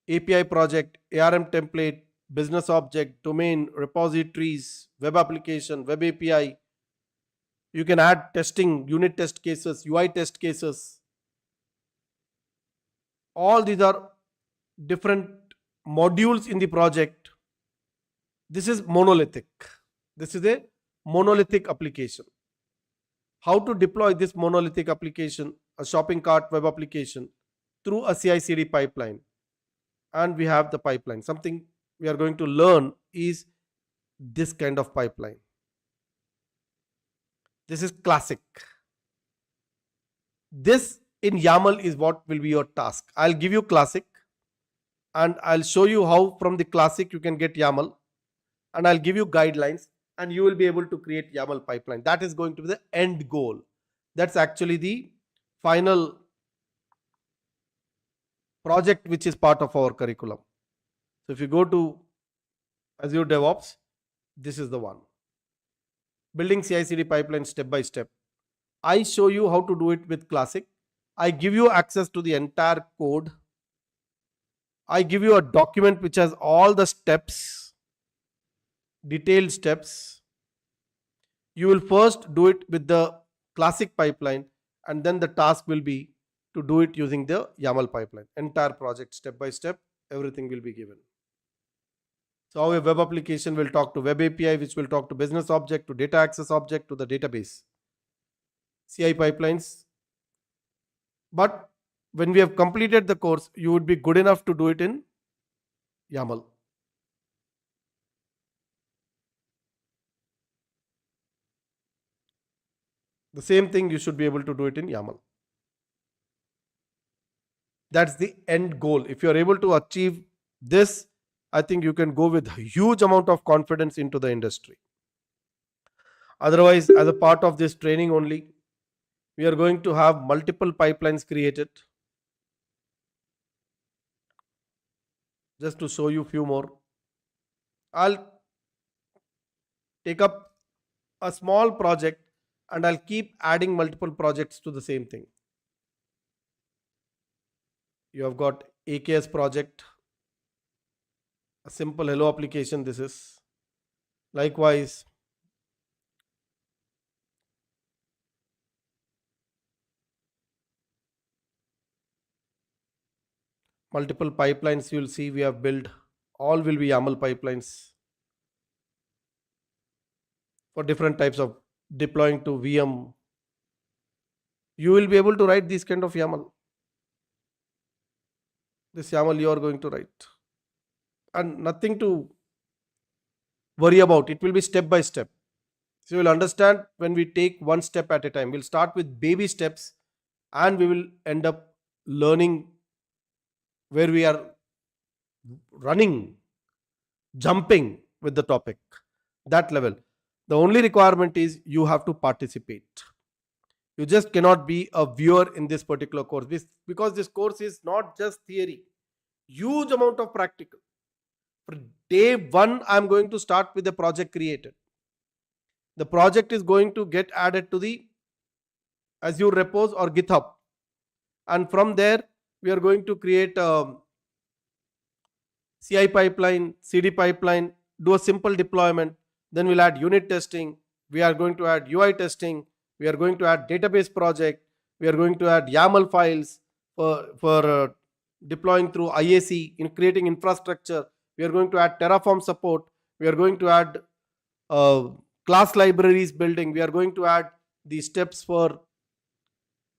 API project, ARM template, business object, domain, repositories, web application, web API. You can add testing, unit test cases, UI test cases. All these are different modules in the project. This is monolithic. This is a monolithic application. how to deploy this monolithic application, a shopping cart web application, through a CI/CD pipeline. And we have the pipeline. Something we are going to learn is this kind of pipeline. This is classic. This in YAML is what will be your task. I'll give you classic and I'll show you how from the classic you can get YAML, and I'll give you guidelines and you will be able to create YAML pipeline. That is going to be the end goal. That's actually the final project which is part of our curriculum. So if you go to Azure DevOps, this is the one. Building CI/CD pipeline step by step. I show you how to do it with classic. I give you access to the entire code. I give you a document which has all the steps, detailed steps. You will first do it with the classic pipeline, and then the task will be to do it using the YAML pipeline. Entire project step by step, everything will be given. So how a web application will talk to web API, which will talk to business object, to data access object, to the database. CI pipelines. But when we have completed the course, you would be good enough to do it in YAML. The same thing you should be able to do it in YAML. That's the end goal. If you are able to achieve this, I think you can go with a huge amount of confidence into the industry. Otherwise, as a part of this training only, we are going to have multiple pipelines created. Just to show you few more, I'll take up a small project and I'll keep adding multiple projects to the same thing. You have got AKS project, a simple hello application. This is likewise multiple pipelines. You will see we have built, all will be YAML pipelines for different types of deploying to VM. You will be able to write this kind of YAML. This YAML you are going to write, and nothing to worry about. It will be step by step. So you will understand when we take one step at a time. We'll start with baby steps and we will end up learning where we are running, jumping with the topic, that level. The only requirement is you have to participate. You just cannot be a viewer in this particular course, because this course is not just theory, huge amount of practical. For day one, I'm going to start with the project created. The project is going to get added to the Azure repos or GitHub, and from there we are going to create a CI pipeline, CD pipeline, do a simple deployment. Then we'll add unit testing. We are going to add UI testing. We are going to add database project. We are going to add YAML files for deploying through IAC, in creating infrastructure. We are going to add Terraform support. We are going to add class libraries building. We are going to add the steps for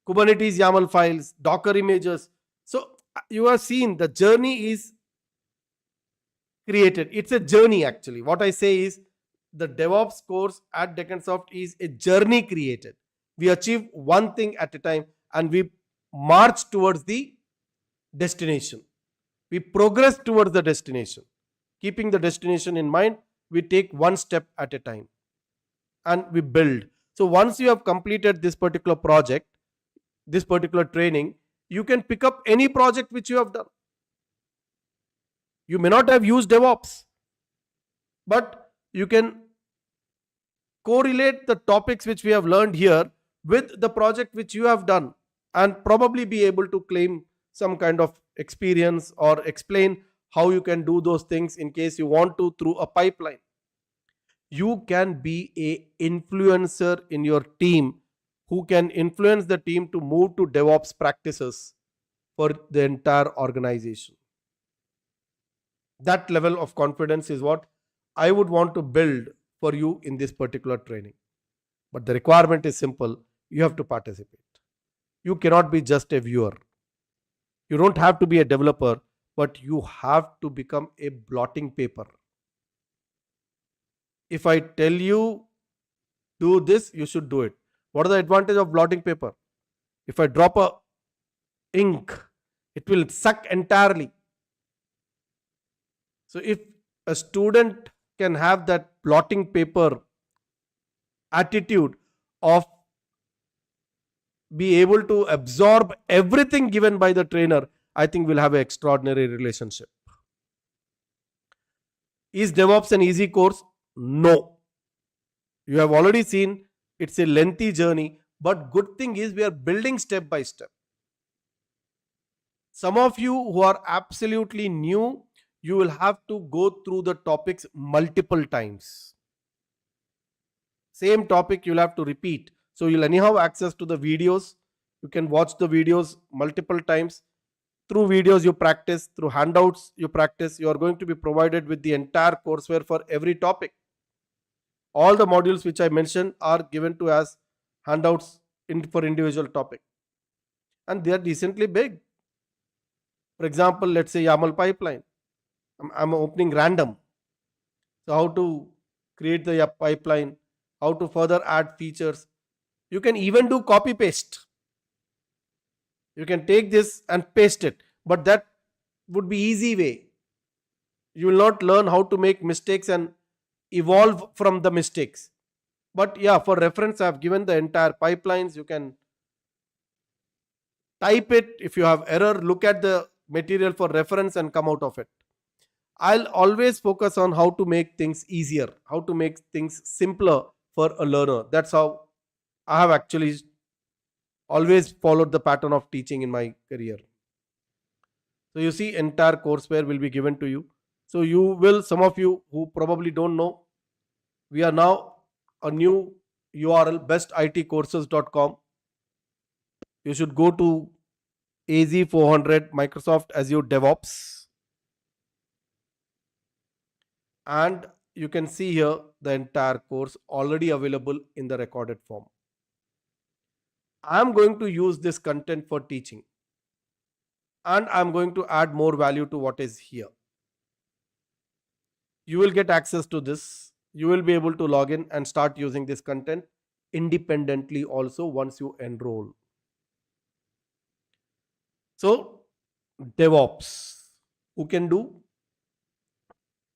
Kubernetes YAML files, Docker images. So you have seen the journey is created. It's a journey actually. What I say is the DevOps course at Deccansoft is a journey created. We achieve one thing at a time and we march towards the destination. We progress towards the destination. Keeping the destination in mind, we take one step at a time and we build. So once you have completed this particular project, this particular training, you can pick up any project which you have done. You may not have used DevOps, but you can correlate the topics which we have learned here with the project which you have done and probably be able to claim some kind of experience or explain how you can do those things in case you want to through a pipeline. You can be an influencer in your team who can influence the team to move to DevOps practices for the entire organization. That level of confidence is what I would want to build for you in this particular training. But the requirement is simple. you have to participate. You cannot be just a viewer. You don't have to be a developer, but you have to become a blotting paper. If I tell you do this, you should do it. What are the advantage of blotting paper? If I drop a ink, it will suck entirely. So if a student can have that blotting paper attitude of be able to absorb everything given by the trainer, I think we'll have an extraordinary relationship. Is DevOps an easy course? No. You have already seen it's a lengthy journey, but good thing is we are building step by step. Some of you who are absolutely new, you will have to go through the topics multiple times. Same topic you'll have to repeat. So you'll anyhow access to the videos. You can watch the videos multiple times. Through videos you practice, through handouts you practice. You are going to be provided with the entire courseware for every topic. All the modules which I mentioned are given to as handouts for individual topic. And they are decently big. For example, let's say YAML pipeline. I'm opening random. So how to create the pipeline, how to further add features. You can even do copy paste. You can take this and paste it, but that would be easy way. You will not learn how to make mistakes and evolve from the mistakes. But yeah, for reference, I have given the entire pipelines. You can type it. If you have error, look at the material for reference and come out of it. I'll always focus on how to make things easier, how to make things simpler for a learner. That's how I have actually always followed the pattern of teaching in my career. So you see, entire courseware will be given to you. So you will, some of you who probably don't know, we are now a new URL, bestitcourses.com. You should go to AZ400 Microsoft Azure DevOps. And you can see here the entire course already available in the recorded form. I'm going to use this content for teaching. And I'm going to add more value to what is here. You will get access to this. You will be able to log in and start using this content independently also once you enroll. So, DevOps, who can do?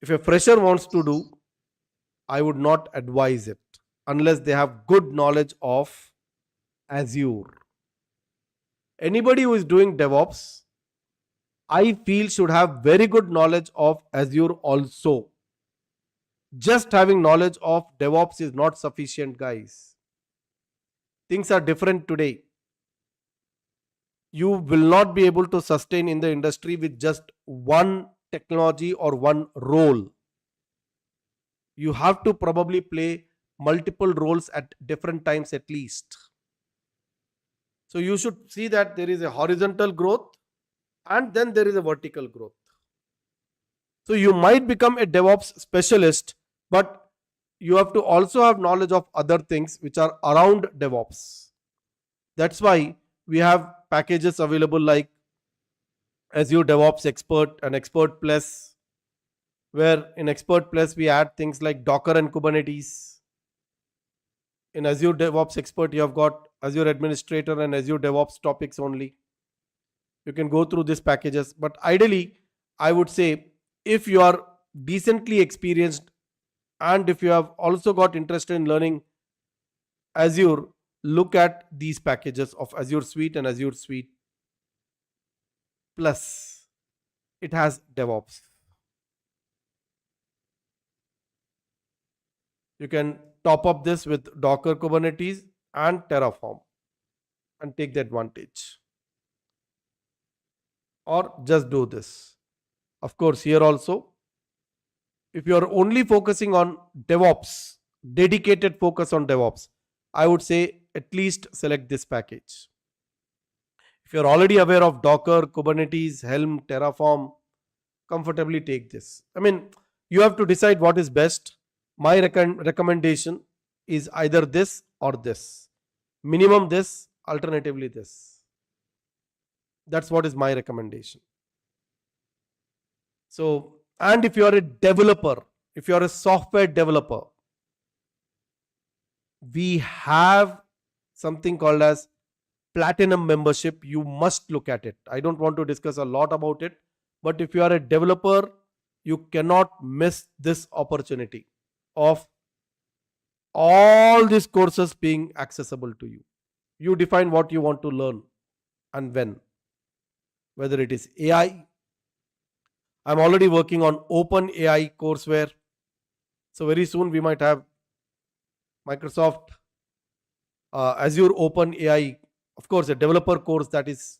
If a fresher wants to do, I would not advise it unless they have good knowledge of Azure. Anybody who is doing DevOps, I feel should have very good knowledge of Azure also. Just having knowledge of DevOps is not sufficient, guys. Things are different today. You will not be able to sustain in the industry with just one technology or one role. You have to probably play multiple roles at different times at least. So you should see that there is a horizontal growth and then there is a vertical growth. So you might become a DevOps specialist, but you have to also have knowledge of other things which are around DevOps. That's why we have packages available like Azure DevOps Expert and Expert Plus, where in Expert Plus we add things like Docker and Kubernetes. In Azure DevOps Expert, you have got Azure Administrator and Azure DevOps topics only. You can go through these packages, but ideally, I would say if you are decently experienced and if you have also got interested in learning Azure, look at these packages of Azure Suite and Azure Suite Plus. It has DevOps. You can top up this with Docker, Kubernetes and Terraform and take the advantage. Or just do this. Of course, here also, if you are only focusing on DevOps, dedicated focus on DevOps, I would say at least select this package. If you're already aware of Docker, Kubernetes, Helm, Terraform, comfortably take this. I mean, you have to decide what is best. My recommendation is either this or this. minimum this, alternatively this. That's what is my recommendation. So, and if you are a developer, if you are a software developer, we have something called as platinum membership. You must look at it. I don't want to discuss a lot about it, but if you are a developer, you cannot miss this opportunity of all these courses being accessible to you. You define what you want to learn and when, whether it is AI. I'm already working on open AI courseware. So very soon we might have Microsoft Azure Open AI, of course, a developer course that is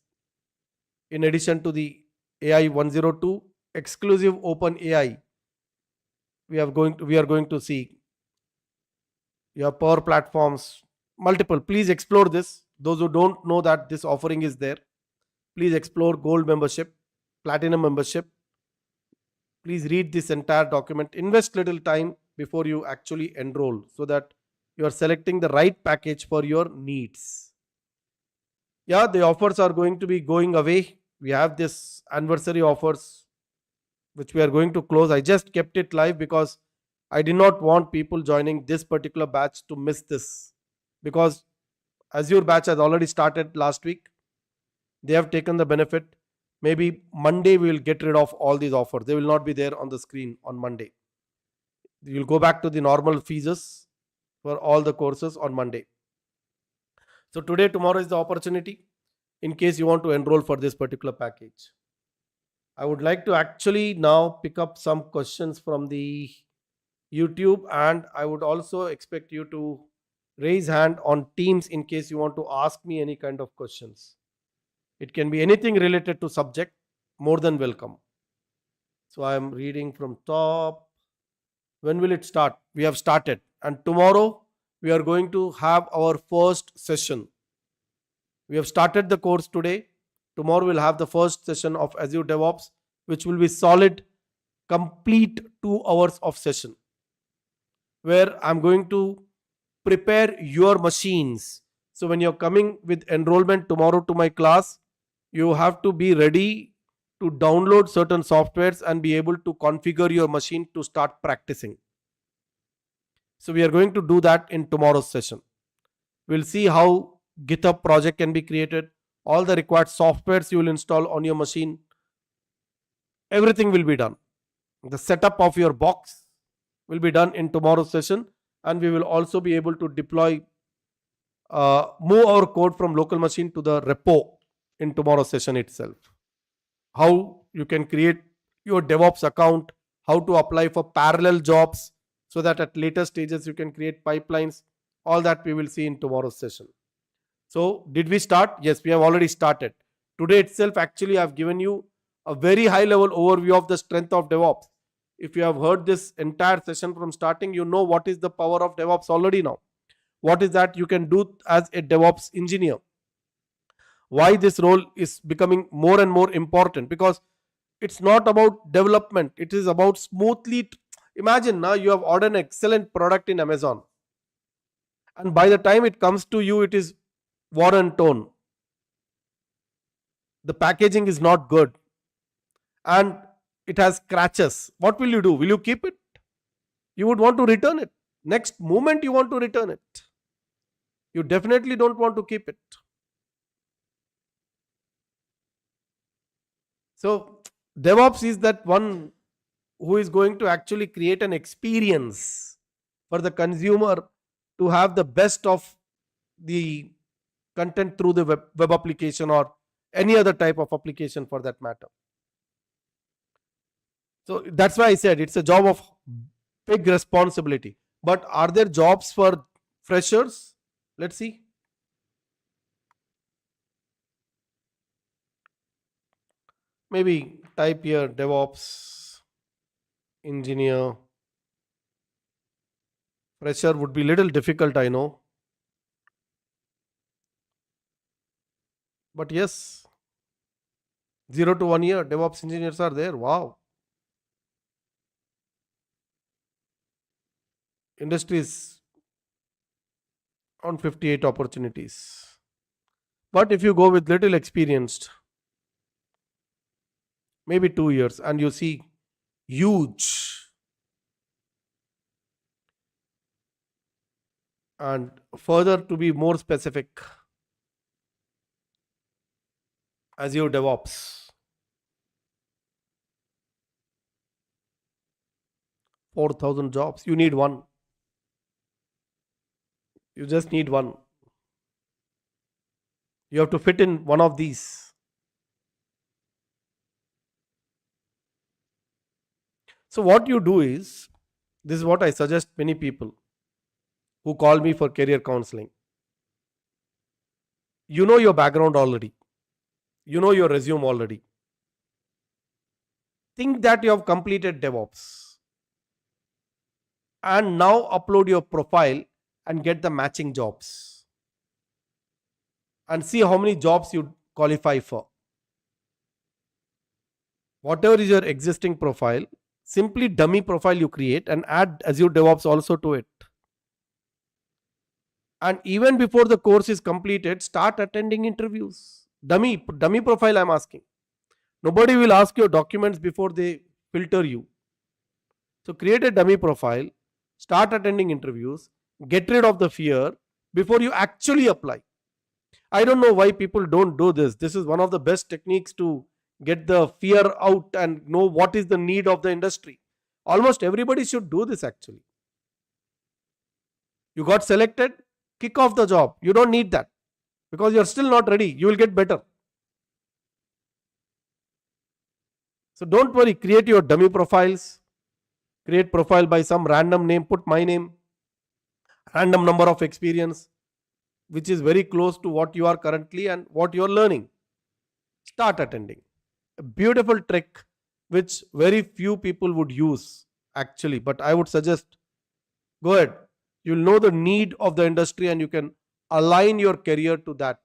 in addition to the AI 102 exclusive Open AI. We are going to see your Power Platforms, multiple. Please explore this. Those who don't know that this offering is there, please explore Gold membership, Platinum membership. Please read this entire document. Invest little time before you actually enroll so that you are selecting the right package for your needs. Yeah, the offers are going to be going away. We have this anniversary offers which we are going to close. I just kept it live because I did not want people joining this particular batch to miss this, because Azure batch has already started last week. They have taken the benefit. Maybe Monday we will get rid of all these offers. They will not be there on the screen on Monday. You'll go back to the normal fees for all the courses on Monday. So today, tomorrow is the opportunity in case you want to enroll for this particular package. I would like to actually now pick up some questions from the YouTube, and I would also expect you to raise hand on Teams in case you want to ask me any kind of questions. It can be anything related to subject, more than welcome. So I am reading from top. When will it start? We have started, and tomorrow we are going to have our first session. We have started the course today. Tomorrow we'll have the first session of Azure DevOps, which will be solid, complete 2 hours of session, where I'm going to prepare your machines. So when you're coming with enrollment tomorrow to my class, you have to be ready to download certain softwares and be able to configure your machine to start practicing. So we are going to do that in tomorrow's session. We'll see how GitHub project can be created, all the required softwares you will install on your machine. Everything will be done. The setup of your box will be done in tomorrow's session, and we will also be able to deploy, move our code from local machine to the repo in tomorrow's session itself. How you can create your DevOps account, how to apply for parallel jobs so that at later stages you can create pipelines. All that we will see in tomorrow's session. So did we start? Yes, we have already started. Today itself, actually, I've given you a very high level overview of the strength of DevOps. If you have heard this entire session from starting, you know what is the power of DevOps already now. What is that you can do as a DevOps engineer? Why this role is becoming more and more important? Because it's not about development, it is about smoothly. Imagine now you have ordered an excellent product in Amazon, and by the time it comes to you, it is war and tone. The packaging is not good and it has scratches. What will you do? Will you keep it? You would want to return it. Next moment you want to return it. You definitely don't want to keep it. So DevOps is that one who is going to actually create an experience for the consumer to have the best of the content through the web application or any other type of application for that matter. So that's why I said it's a job of big responsibility. But are there jobs for freshers? Let's see. Maybe type here DevOps engineer. Fresher would be little difficult, I know. But yes, 0 to 1 year DevOps engineers are there. Wow. Industries. on 58 opportunities. But if you go with little experienced, maybe 2 years, and you see huge. And further, to be more specific, Azure DevOps, 4,000 jobs. You need one. You just need one. You have to fit in one of these. So, what you do is, this is what I suggest many people who call me for career counseling. You know your background already, you know your resume already. Think that you have completed DevOps and now upload your profile and get the matching jobs and see how many jobs you qualify for. Whatever is your existing profile, simply dummy profile you create and add Azure DevOps also to it. And even before the course is completed, start attending interviews. Dummy profile I'm asking. Nobody will ask your documents before they filter you. So create a dummy profile, start attending interviews, get rid of the fear before you actually apply. I don't know why people don't do this. This is one of the best techniques to get the fear out and know what is the need of the industry. Almost everybody should do this actually. You got selected, kick off the job. You don't need that because you're still not ready. You will get better. So don't worry, create your dummy profiles. Create profile by some random name, put my name, random number of experience, which is very close to what you are currently and what you are learning. Start attending. A beautiful trick which very few people would use actually, but I would suggest go ahead. You'll know the need of the industry and you can align your career to that.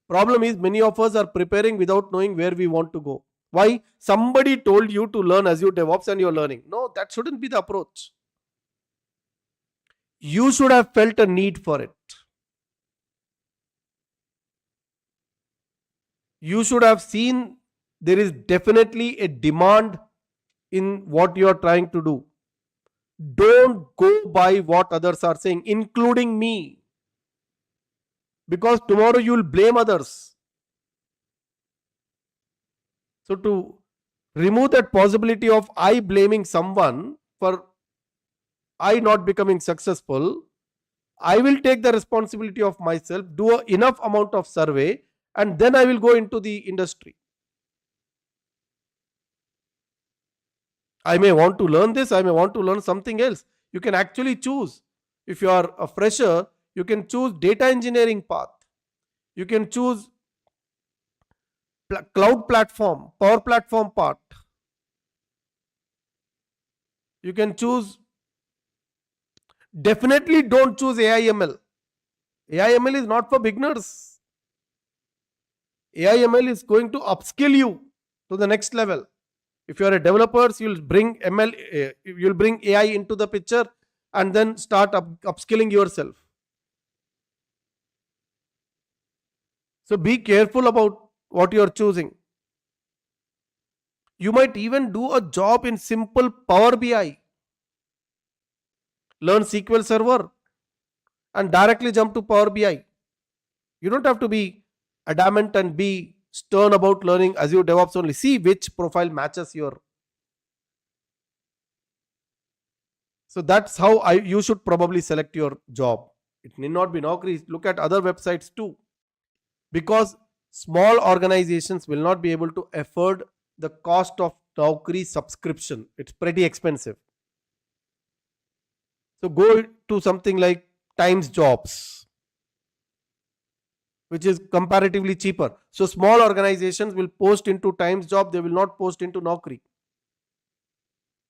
Problem is, many of us are preparing without knowing where we want to go. Why? Somebody told you to learn Azure DevOps and you're learning. No, that shouldn't be the approach. You should have felt a need for it. You should have seen there is definitely a demand in what you are trying to do. Don't go by what others are saying, including me. Because tomorrow you will blame others. So to remove that possibility of I blaming someone for I not becoming successful, I will take the responsibility of myself, do enough amount of survey, and then I will go into the industry. I may want to learn this, I may want to learn something else. You can actually choose. If you are a fresher, you can choose data engineering path. You can choose cloud platform, power platform part. You can choose, definitely don't choose AI/ML. AI/ML is not for beginners. AI/ML is going to upskill you to the next level. If you are a developer, you'll bring you'll bring AI into the picture and then start upskilling yourself. So be careful about what you are choosing. You might even do a job in simple Power BI. Learn SQL Server and directly jump to Power BI. You don't have to be adamant and be stern about learning Azure DevOps only. See which profile matches your. So that's how you should probably select your job. It need not be Naukri. Look at other websites too. Because small organizations will not be able to afford the cost of Naukri subscription. It's pretty expensive. So go to something like Times Jobs, which is comparatively cheaper. So small organizations will post into Times Job, they will not post into Naukri.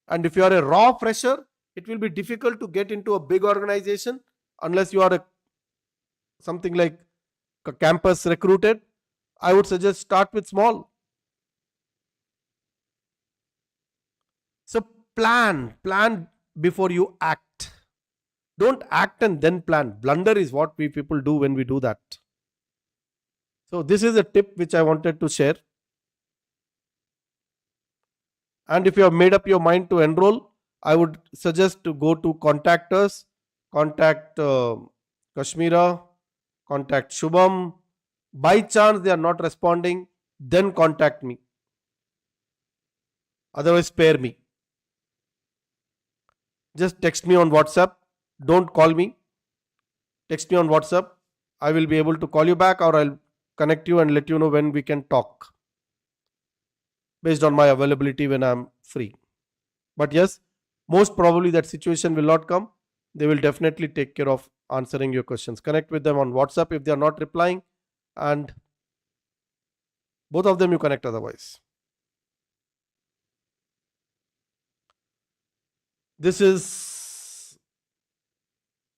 And if you are a raw fresher, it will be difficult to get into a big organization unless you are something like a campus recruited. I would suggest start with small. So plan before you act. Don't act and then plan. Blunder is what we people do when we do that. So this is a tip which I wanted to share. And if you have made up your mind to enroll, I would suggest to go to contact us, contact Kashmira, contact Shubham. By chance they are not responding, then contact me. Otherwise, spare me. Just text me on WhatsApp. Don't call me. Text me on WhatsApp. I will be able to call you back, or I'll connect you and let you know when we can talk based on my availability when I'm free. But yes, most probably that situation will not come. They will definitely take care of answering your questions. Connect with them on WhatsApp if they are not replying, and both of them you connect otherwise. This is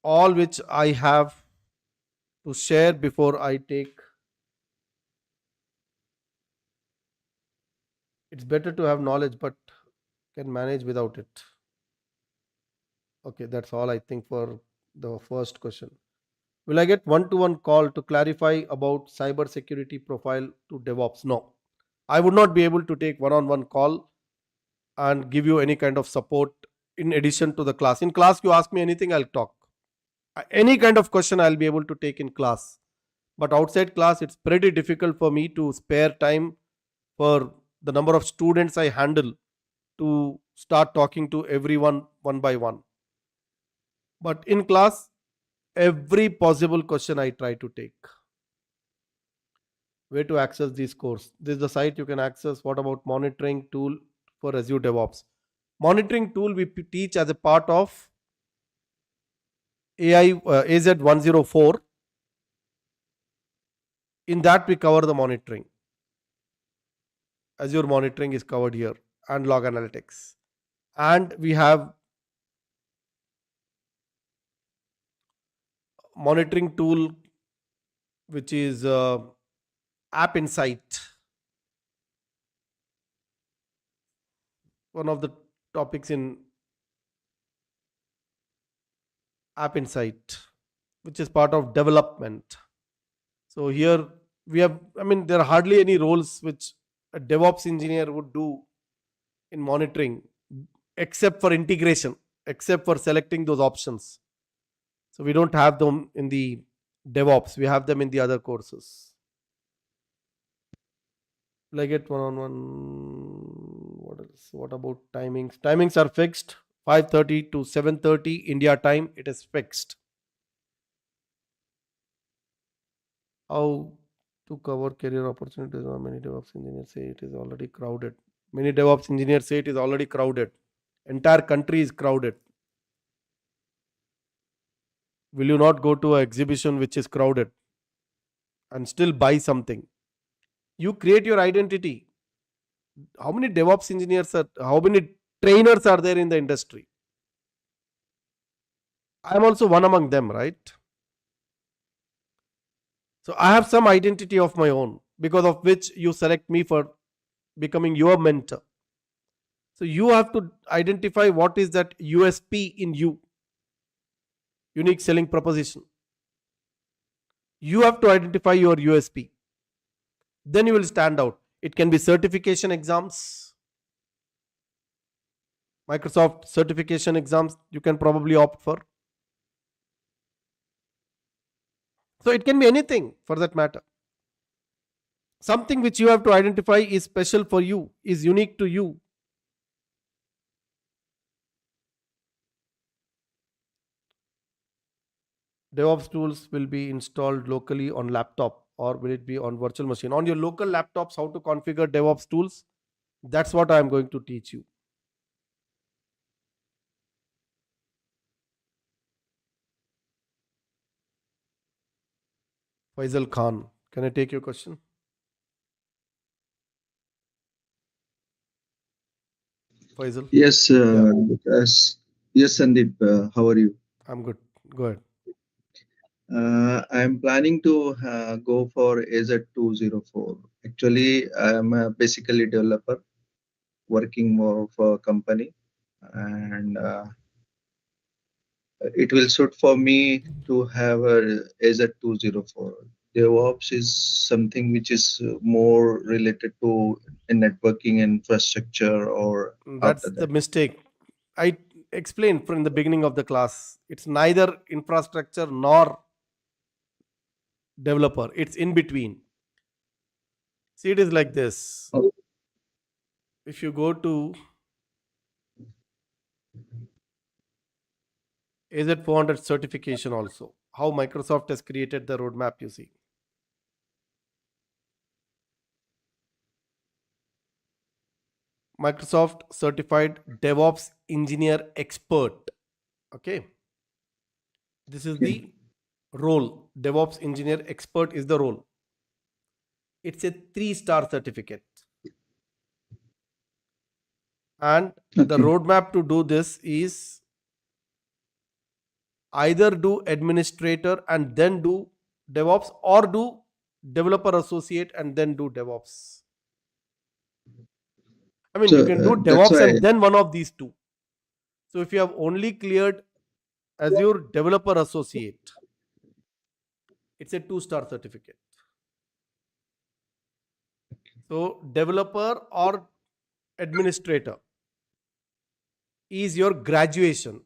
all which I have to share before I take. It's better to have knowledge, but can manage without it. Okay, that's all I think for the first question. Will I get one-to-one call to clarify about cyber security profile to DevOps? No, I would not be able to take one-on-one call and give you any kind of support in addition to the class. In class, you ask me anything, I'll talk. Any kind of question I'll be able to take in class. But outside class, it's pretty difficult for me to spare time for the number of students I handle to start talking to everyone one by one. But in class, every possible question I try to take. Where to access this course? This is the site you can access. What about monitoring tool for Azure DevOps? Monitoring tool we teach as a part of AI AZ104. In that we cover the monitoring. Azure monitoring is covered here, and log analytics. And we have monitoring tool which is App Insight. One of the topics in App Insight, which is part of development. So here we have, I mean, there are hardly any roles which a DevOps engineer would do in monitoring, except for integration, except for selecting those options. So we don't have them in the DevOps, we have them in the other courses. Like it one-on-one. What else? What about timings? Timings are fixed. 5:30 to 7:30 India time. It is fixed. How to cover career opportunities? Many DevOps engineers say it is already crowded. Many DevOps engineers say it is already crowded. Entire country is crowded. Will you not go to an exhibition which is crowded and still buy something? You create your identity. How many DevOps engineers are, how many trainers are there in the industry? I am also one among them, right? So I have some identity of my own, because of which you select me for becoming your mentor. So you have to identify what is that USP in you, unique selling proposition. You have to identify your USP. Then you will stand out. It can be certification exams, Microsoft certification exams, you can probably opt for. So it can be anything for that matter. Something which you have to identify is special for you, is unique to you. DevOps tools will be installed locally on laptop, or will it be on virtual machine? On your local laptops, how to configure DevOps tools? That's what I am going to teach you. Faisal Khan, can I take your question? Faisal? Yes, Yeah, yes, Sandeep. How are you? I'm good. Go ahead. I am planning to go for AZ204. Actually, I am basically developer working more for a company, and it will suit for me to have a AZ204. DevOps is something which is more related to a networking infrastructure or That's after the that. mistake. I explained from the beginning of the class. It's neither infrastructure nor developer. It's in between. See, it is like this. Oh, If you go to AZ400 certification also, how Microsoft has created the roadmap, you see. Microsoft certified DevOps engineer expert. Okay. This is okay. the role. DevOps engineer expert is the role. It's a 3-star certificate. And the Okay. roadmap to do this is either do administrator and then do DevOps, or do developer associate and then do DevOps. I mean, you So can do that's DevOps why. and then one of these two. So if you have only cleared Azure developer associate, it's a 2-star certificate. So developer or administrator is your graduation.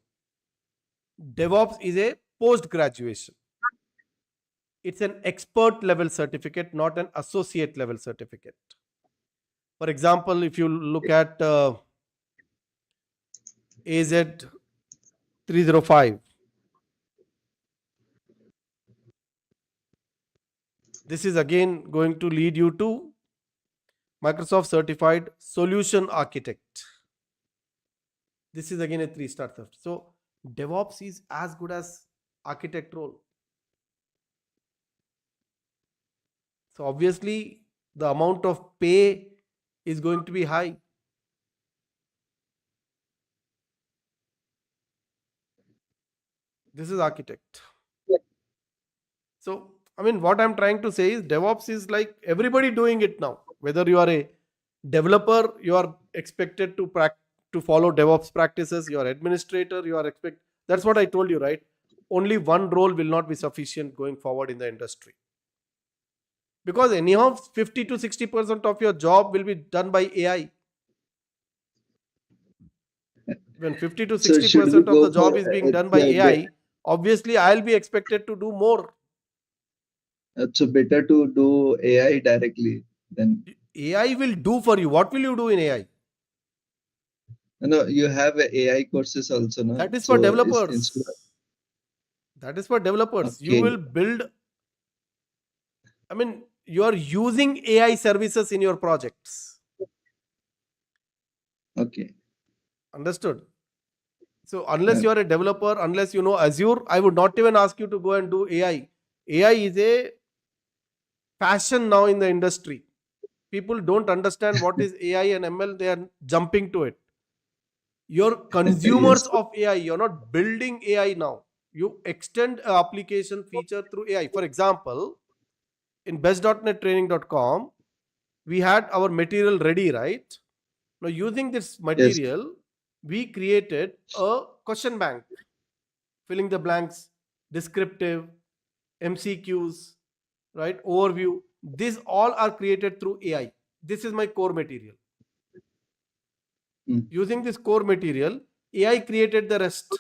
DevOps is a post graduation. It's an expert level certificate, not an associate level certificate. For example, if you look at AZ305, this is again going to lead you to Microsoft certified solution architect. This is again a 3-star cert. So DevOps is as good as architect role. So obviously the amount of pay is going to be high. This is architect. So I mean, what I'm trying to say is DevOps is like everybody doing it now. Whether you are a developer, you are expected to to follow DevOps practices. You are administrator, you are expect. That's what I told you, right? Only one role will not be sufficient going forward in the industry, because anyhow 50 to 60% of your job will be done by AI. When 50 to So should we 60% of the go job for is being done by AI, obviously I'll be expected to do more. so better to do AI directly than. AI will do for you. What will you do in AI? No, you have AI courses also, no? That is for So is instead. developers. That is for developers. You Okay. will build, I mean, you are using AI services in your projects. Okay. Understood? So, unless Uh, you are a developer, unless you know Azure, I would not even ask you to go and do AI. AI is a fashion now in the industry. People don't understand what is AI and ML, they are jumping to it. You're consumers yes. of AI, you're not building AI now. You extend an application feature through AI. For example, in best.nettraining.com, we had our material ready, right? Now, using this Yes. material, we created a question bank, filling the blanks, descriptive, MCQs, right? Overview. These all are created through AI. This is my core material. Mm. Using this core material, AI created the rest.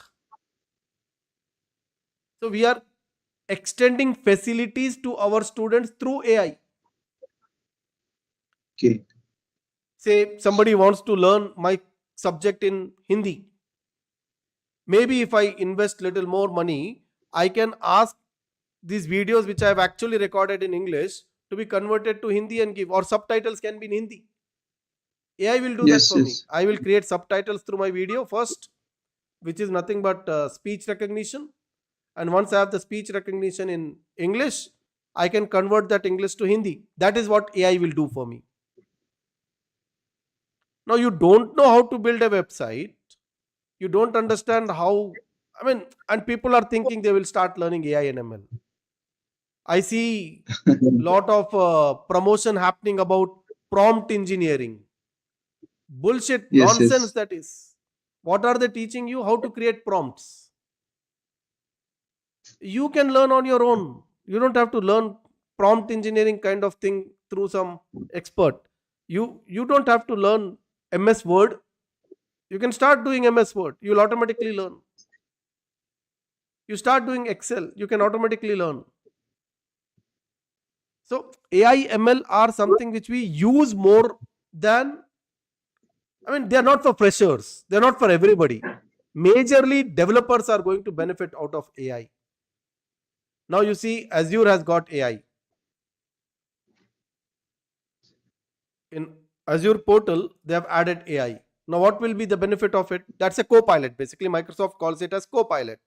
So we are extending facilities to our students through AI. Okay. Say somebody wants to learn my subject in Hindi. Maybe if I invest little more money, I can ask these videos which I have actually recorded in English to be converted to Hindi and give, or subtitles can be in Hindi. AI will do that Yes. for me. Yes. I will create subtitles through my video first, which is nothing but speech recognition. And once I have the speech recognition in English, I can convert that English to Hindi. That is what AI will do for me. Now, you don't know how to build a website. You don't understand how, I mean, and people are thinking they will start learning AI and ML. I see lot of promotion happening about prompt engineering. Bullshit, Yes. nonsense Yes. that is. What are they teaching you? How to create prompts. You can learn on your own. You don't have to learn prompt engineering kind of thing through some expert. You don't have to learn MS Word. You can start doing MS Word. You'll automatically learn. You start doing Excel. You can automatically learn. So AI ML are something which we use more than, I mean, they're not for freshers. They're not for everybody. Majorly, developers are going to benefit out of AI. Now you see, Azure has got AI. In Azure portal, they have added AI. Now, what will be the benefit of it? That's a co-pilot. Basically, Microsoft calls it as co-pilot.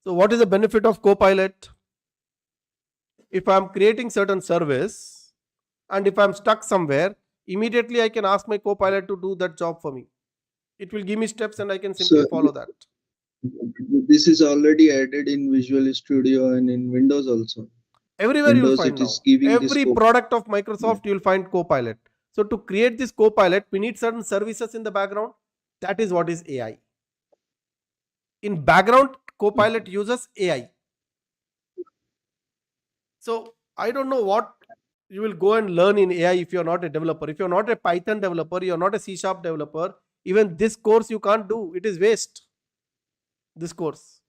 So, what is the benefit of co-pilot? If I'm creating certain service and if I'm stuck somewhere, immediately I can ask my co-pilot to do that job for me. It will give me steps and I can simply So follow that. this is already added in Visual Studio and in Windows also. Everywhere you'll Windows, find it is now. giving this Every scope. product of Yeah. Microsoft, you'll find Copilot. So to create this Copilot, we need certain services in the background. That is what is AI. In background, Copilot uses AI. So I don't know what you will go and learn in AI if you're not a developer. If you're not a Python developer, you're not a C# developer, even this course you can't do. It is waste. This course.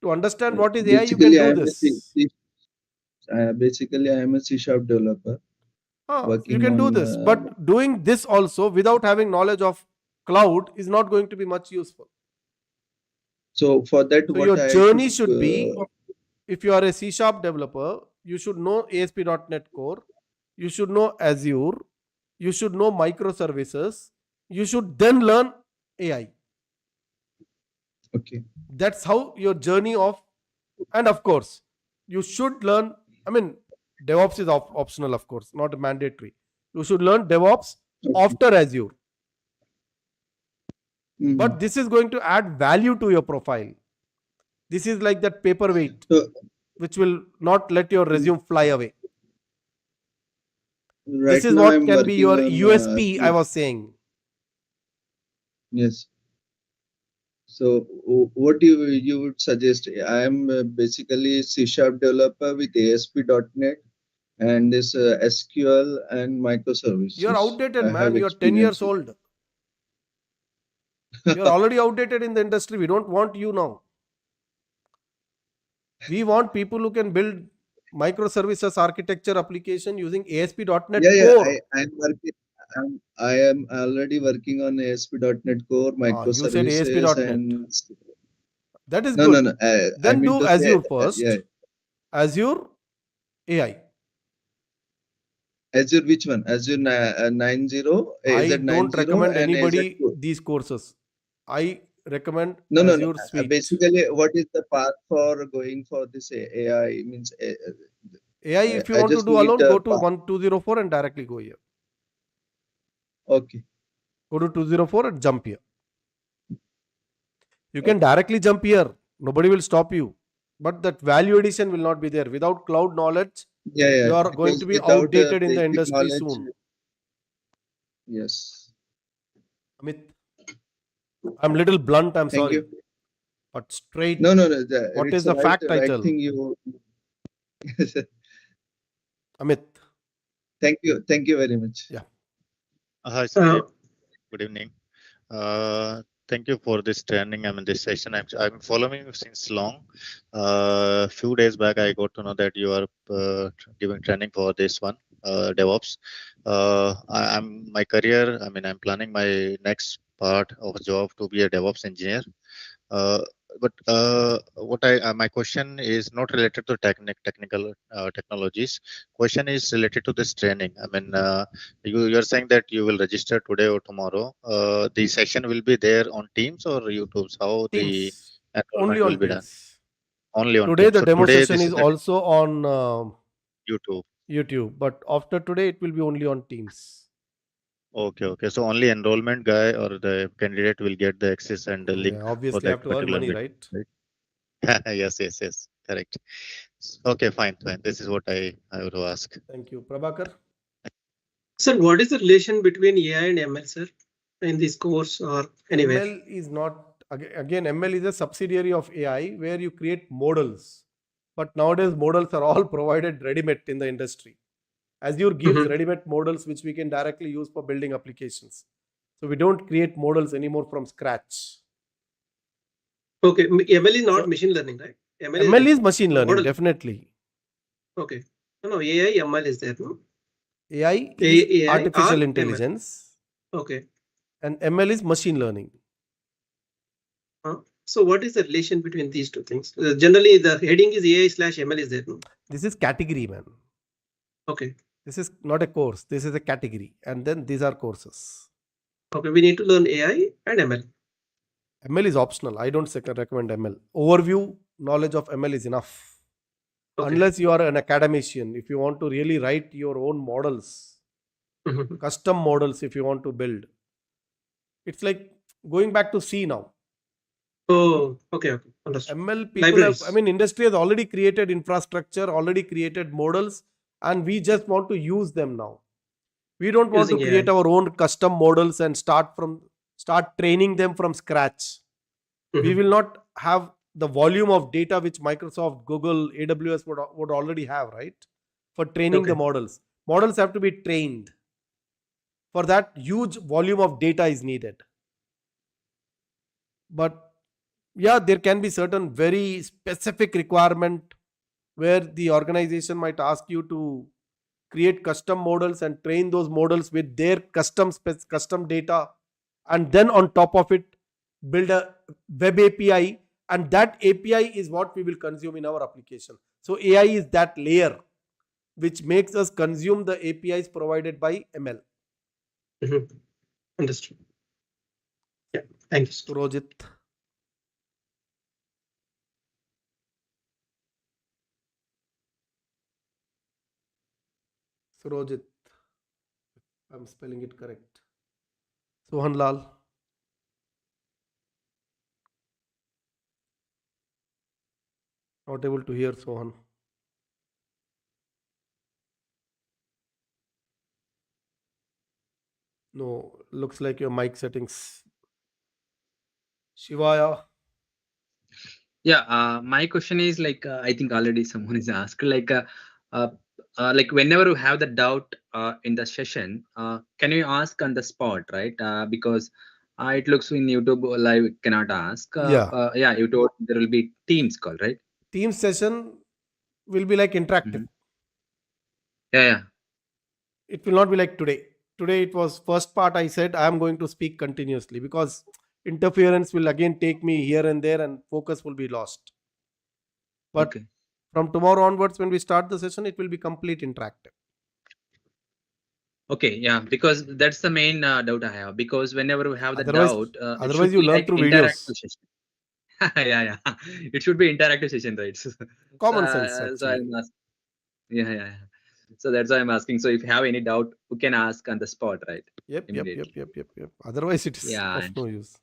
To understand what is AI, you can Basically, do this. I am a C sharp developer You working can do on. this, but doing this also without having knowledge of cloud is not going to be much useful. So for that, So what your I took. journey should be, if you are a C# developer, you should know ASP.NET Core, you should know Azure, you should know microservices, you should then learn AI. Okay. That's how your journey of, and of course, you should learn. I mean, DevOps is optional, of course, not mandatory. You should learn DevOps Okay. after Azure. Mhm. But this is going to add value to your profile. This is like that paperweight So which will not let your resume fly away. right This is now what I'm can be working your on. USP, I was saying. Yes. So what you would suggest? I am basically C sharp developer with ASP.NET and this SQL and microservices. You're outdated, I have man. You're 10 experience years with. old. You're already outdated in the industry. We don't want you now. We want people who can build microservices architecture application using ASP.NET Yeah, Core. I'm working. I am already working on ASP.NET Core You said microservices ASP.NET. and That is no, no, good. no. I Then mean do to say, Azure yeah, first. Azure AI. Azure which one? Azure 90, I AZ don't 90 recommend and anybody AZ2. these courses. I recommend No, no, no. Azure Suite. Basically, what is the path for going for this AI? Means AI, if you I want to just do need alone, a go to path. 1204 and directly go here. Okay. Go to 204 and jump here. You can directly jump here. Nobody will stop you. But that value addition will not be there. Without cloud knowledge, Yeah. you are going Because to be without outdated in the basic industry knowledge, soon. yes. Amit, I'm little blunt, I'm Thank sorry. you. But straight, No. what It's is the the fact right title? thing you. Amit. Thank you very much. Yeah. Hi, Sandeep. Good evening. Thank you for this training. I mean, this session. I'm following you since long. Few days back, I got to know that you are giving training for this one, DevOps. I'm my career. I mean, I'm planning my next part of job to be a DevOps engineer. Uh, but what my question is not related to technical technologies. Question is related to this training. I mean, you're saying that you will register today or tomorrow. The session will be there on Teams or YouTube. How the Teams. enrollment Only will on be done? Teams. Only on Today, Teams. the So demo today session this is is the also on YouTube. YouTube. But after today, it will be only on Teams. Okay. So only enrollment guy or the candidate will get the access and the link Yeah, for obviously, that have to earn particular money, meeting. right? Right? Yes. Correct. Okay, fine. This is what I would ask. Thank you. Prabhakar? Sir, what is the relation between AI and ML, sir, in this course or anywhere? ML is not, again, ML is a subsidiary of AI where you create models. But nowadays, models are all provided ready-made in the industry. Azure gives ready-made models which we can directly use for building applications. So we don't create models anymore from scratch. Okay, ML is not So- machine learning, right? ML is machine learning, model. definitely. Okay. No, AI, ML is there, no? AI is AI artificial or ML. intelligence, Okay. and ML is machine learning. So what is the relation between these two things? Generally, the heading is AI/ML is there, no? This is category, man. Okay. This is not a course. This is a category, and then these are courses. Okay, we need to learn AI and ML. ML is optional. I don't recommend ML. Overview knowledge of ML is enough. Okay. Unless you are an academician, if you want to really write your own models, custom models, if you want to build, it's like going back to C now. Oh, okay, understood. ML people have, industry has already created infrastructure, already created models, and we just want to use them now. We don't want Using to create AI. our own custom models and start training them from scratch. We will not have the volume of data which Microsoft, Google, AWS would already have, right? For training the models. Models have to be trained. For that, huge volume of data is needed. But yeah, there can be certain very specific requirement where the organization might ask you to create custom models and train those models with their custom data, and then on top of it build a web API, and that API is what we will consume in our application. So AI is that layer which makes us consume the APIs provided by ML. Understood. Yeah, thank you. Surojit. Surojit. I'm spelling it correct. Sohan Lal. Not able to hear Sohan. No, looks like your mic settings. Shivaya. Yeah, my question is like I think already someone is asked like whenever you have the doubt in the session, can you ask on the spot, right? Because it looks in YouTube live cannot ask. Yeah, you told there will be Teams call, right? Teams session will be like interactive. Yeah. It will not be like today. Today it was first part I said I am going to speak continuously because interference will again take me here and there and focus will be lost. But from tomorrow onwards when we start the session, it will be complete interactive. Okay, yeah, because that's the main doubt I have. Because whenever we have the doubt, otherwise you learn through videos. Yeah. It should be interactive session, right? Common sense. Actually. Yeah. So that's why I'm asking. So if you have any doubt, you can ask on the spot, right? Yep. Otherwise, it is of no use.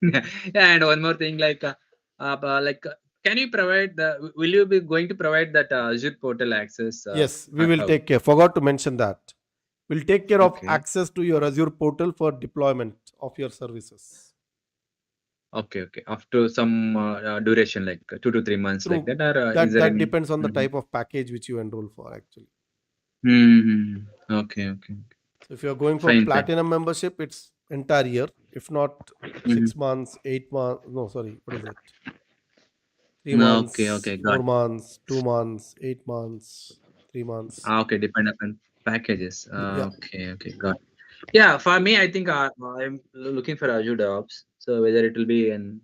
Yeah, and one more thing, can you provide will you be going to provide that Azure portal access? Yes, we will take care. Forgot to mention that. We'll take care of access to your Azure portal for deployment of your services. Okay. After some duration, like 2 to 3 months, like that, or that depends on the type of package which you enroll for, actually. Okay. So if you are going for platinum membership, it's entire year. If not, 6 months, 8 months. No, sorry. What is it? 3 months. Okay. 4 months, 2 months, 8 months, 3 months. Okay, depend upon packages. Okay, got it. Yeah, for me, I think I'm looking for Azure DevOps. So whether it will be in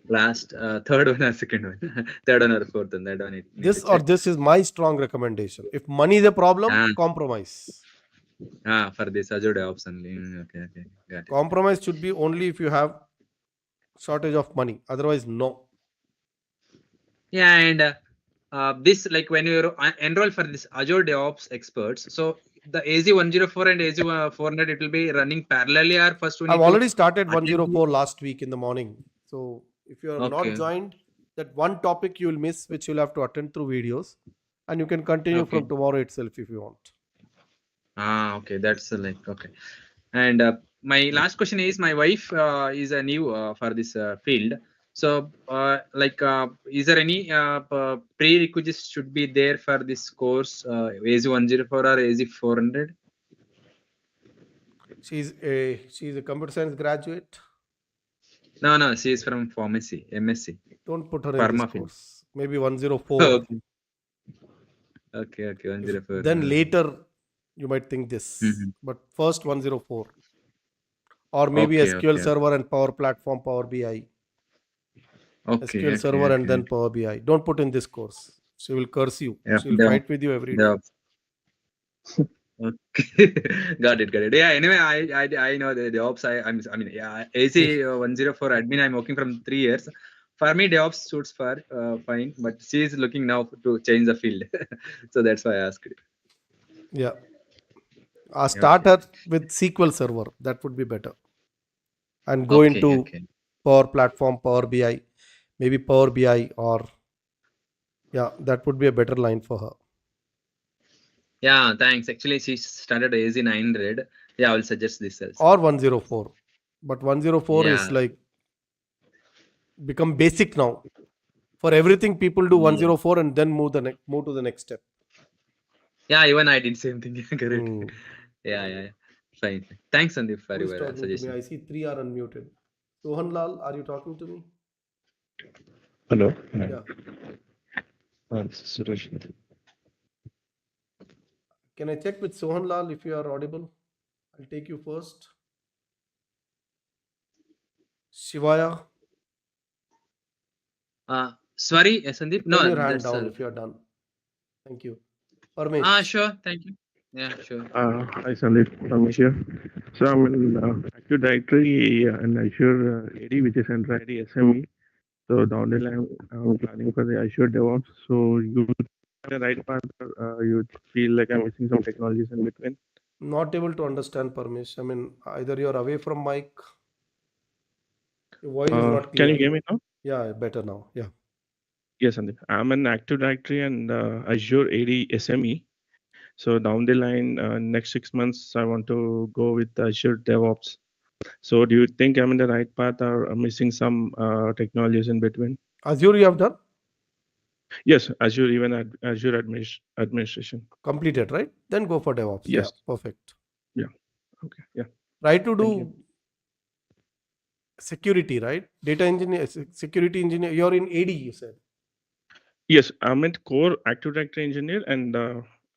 last third one or second one, third one or fourth one, that one. This is my strong recommendation. If money is a problem, compromise. For this Azure DevOps only. Okay, got it. Compromise should be only if you have shortage of money. Otherwise, no. Yeah, and this, like when you enroll for this Azure DevOps experts, so the AZ104 and AZ400, it will be running parallelly, or first I've already started 104 last week in the morning. So if you have not joined, that one topic you will miss, which you'll have to attend through videos, and you can continue from tomorrow itself if you want. Okay, that's okay. And my last question is, my wife is a new for this field. So, is there any prerequisites should be there for this course, AZ 104 or AZ 400? She's a computer science graduate. No, she is from pharmacy, MSc. Don't put her in this Pharma field. course. Maybe 104. Okay, 104. Then later you might think this, but first 104. Or maybe SQL Server and Power Platform, Power BI. SQL Server and then Power BI. Don't put in this course. She will curse you. She will fight with you every day. Okay, got it. Yeah. Anyway, I know the DevOps. I mean, yeah, AC 104 admin. I'm working from 3 years. For me, DevOps suits fine, but she is looking now to change the field, so that's why I asked it. Yeah. Start her with SQL Server. That would be better. And go into Power Platform, Power BI, maybe Power BI, or that would be a better line for her. Yeah, thanks. Actually, she started AZ 900. Yeah, I will suggest this also. Or 104. But 104 is like become basic now. For everything, people do 104 and then move to the next step. Yeah, even I did same thing. Correct. Yeah. Fine. Thanks, Sandeep, for your suggestion. I see 3 are unmuted. Sohan Lal, are you talking to me? Hello. Yeah. Suresh. Can I check with Sohan Lal if you are audible? I'll take you first. Shivaya. Sorry, Sandeep. No, your hand down if you are done. Thank you. Parmesh. Sure. Thank you. Yeah, sure. Hi, Sandeep. Parmesh here. So I'm in Active Directory and Azure AD, which is Entra ID SME. So down the line, I'm planning for the Azure DevOps. So you the right path, you feel like I'm missing some technologies in between? Not able to understand, Parmesh. I mean, either you're away from mic. Your voice is not clear. Can you hear me now? Yeah, better now. Yeah. Yes, Sandeep. I'm in Active Directory and Azure AD SME. So down the line, next 6 months, I want to go with Azure DevOps. So do you think I'm in the right path or I'm missing some technologies in between? Azure you have done? Yes, Azure, even Azure administration. Completed, right? Then go for DevOps. Yes. Yeah, perfect. Yeah. Okay. Yeah. Try to do security, right? Data engineer, security engineer. You're in AD, you said. Yes, I'm in core Active Directory engineer and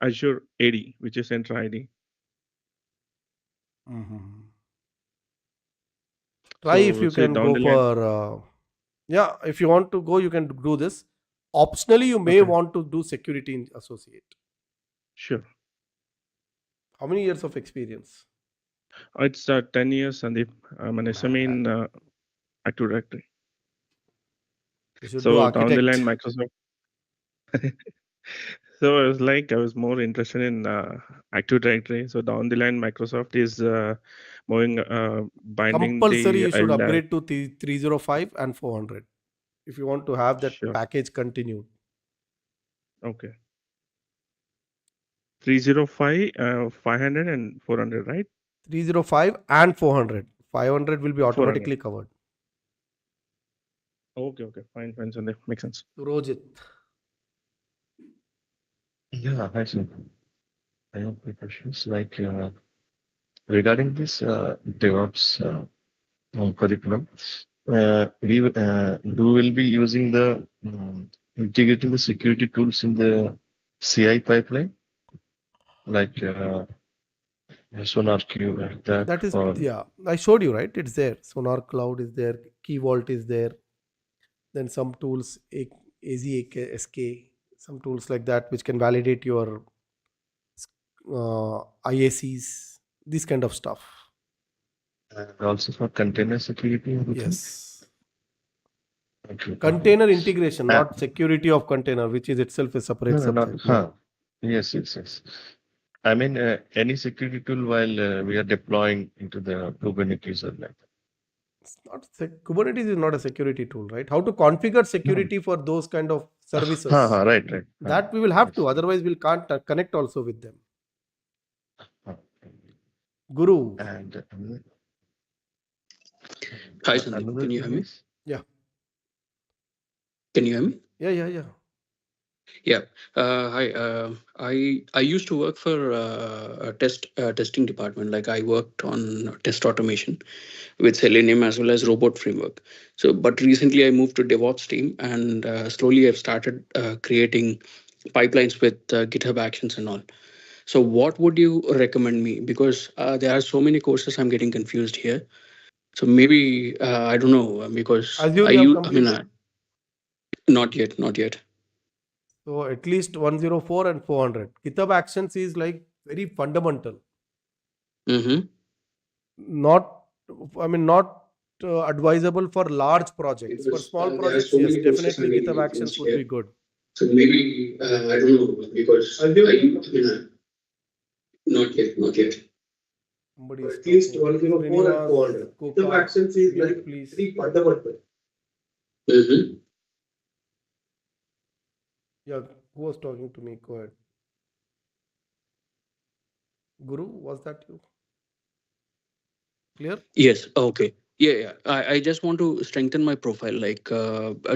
Azure AD, which is Entra ID. Try if you can go for, if you want to go, you can do this. Optionally, you may want to do security associate. Sure. How many years of experience? It's 10 years, Sandeep. I'm an SME in Active Directory. So down the line, Microsoft. So I was more interested in Active Directory. So down the line, Microsoft is moving, binding. Compulsory, you should upgrade to 305 and 400 if you want to have that package continued. Okay. 305, 500 and 400, right? 305 and 400. 500 will be automatically covered. Okay. Fine, Sandeep. Makes sense. Rojit. Yeah, hi, sir. I have a questions regarding this DevOps curriculum. We will be using the integrating the security tools in the CI pipeline, like SonarQube, like that. That is, I showed you, right? It's there. Sonar Cloud is there. Key Vault is there. Then some tools, AZSK, some tools like that, which can validate your IACs, this kind of stuff. And also for container security. Yes. Okay. Container integration, not security of container, which is itself a separate subject. Yes. I mean, any security tool while we are deploying into the Kubernetes or like that. It's not Kubernetes is not a security tool, right? How to configure security for those kind of services? Right. That we will have to. Otherwise, we can't connect also with them. Guru. And Hi, Sandeep. Another Can you thing hear me? is, Can you hear me? Yeah. Yeah. Hi. I used to work for a testing department. Like I worked on test automation with Selenium as well as robot framework. So, but recently I moved to DevOps team, and slowly I've started creating pipelines with GitHub Actions and all. So, what would you recommend me? Because there are so many courses, I'm getting confused here. So maybe I don't know because Azure I you have use. I mean, completed? not yet, not yet. So at least 104 and 400. GitHub Actions is like very fundamental. Mm-hmm. Not advisable for large projects. For small There are projects, so yes, many courses I'm definitely getting GitHub Actions confused would here. be good. So maybe I don't know because I mean, not yet, not yet. Somebody is At least talking. 104 and Srinivas 400. Koka, GitHub Actions is mute, like please. very fundamental. Mm-hmm. Yeah, who was talking to me? Go ahead. Guru, was that you? Clear? Yes. Okay. Yeah. I just want to strengthen my profile, like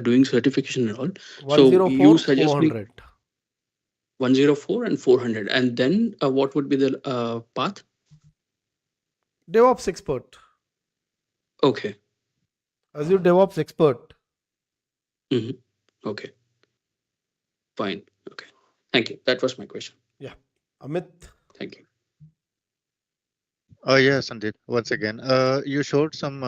doing certification and all. So 104, you suggest me 400. 104 and 400, and then what would be the path? DevOps expert. Okay. Azure DevOps expert. Mm-hmm. Okay. Fine. Okay. Thank you. That was my question. Yeah. Amit. Thank you. Yeah, Sandeep, once again, you showed some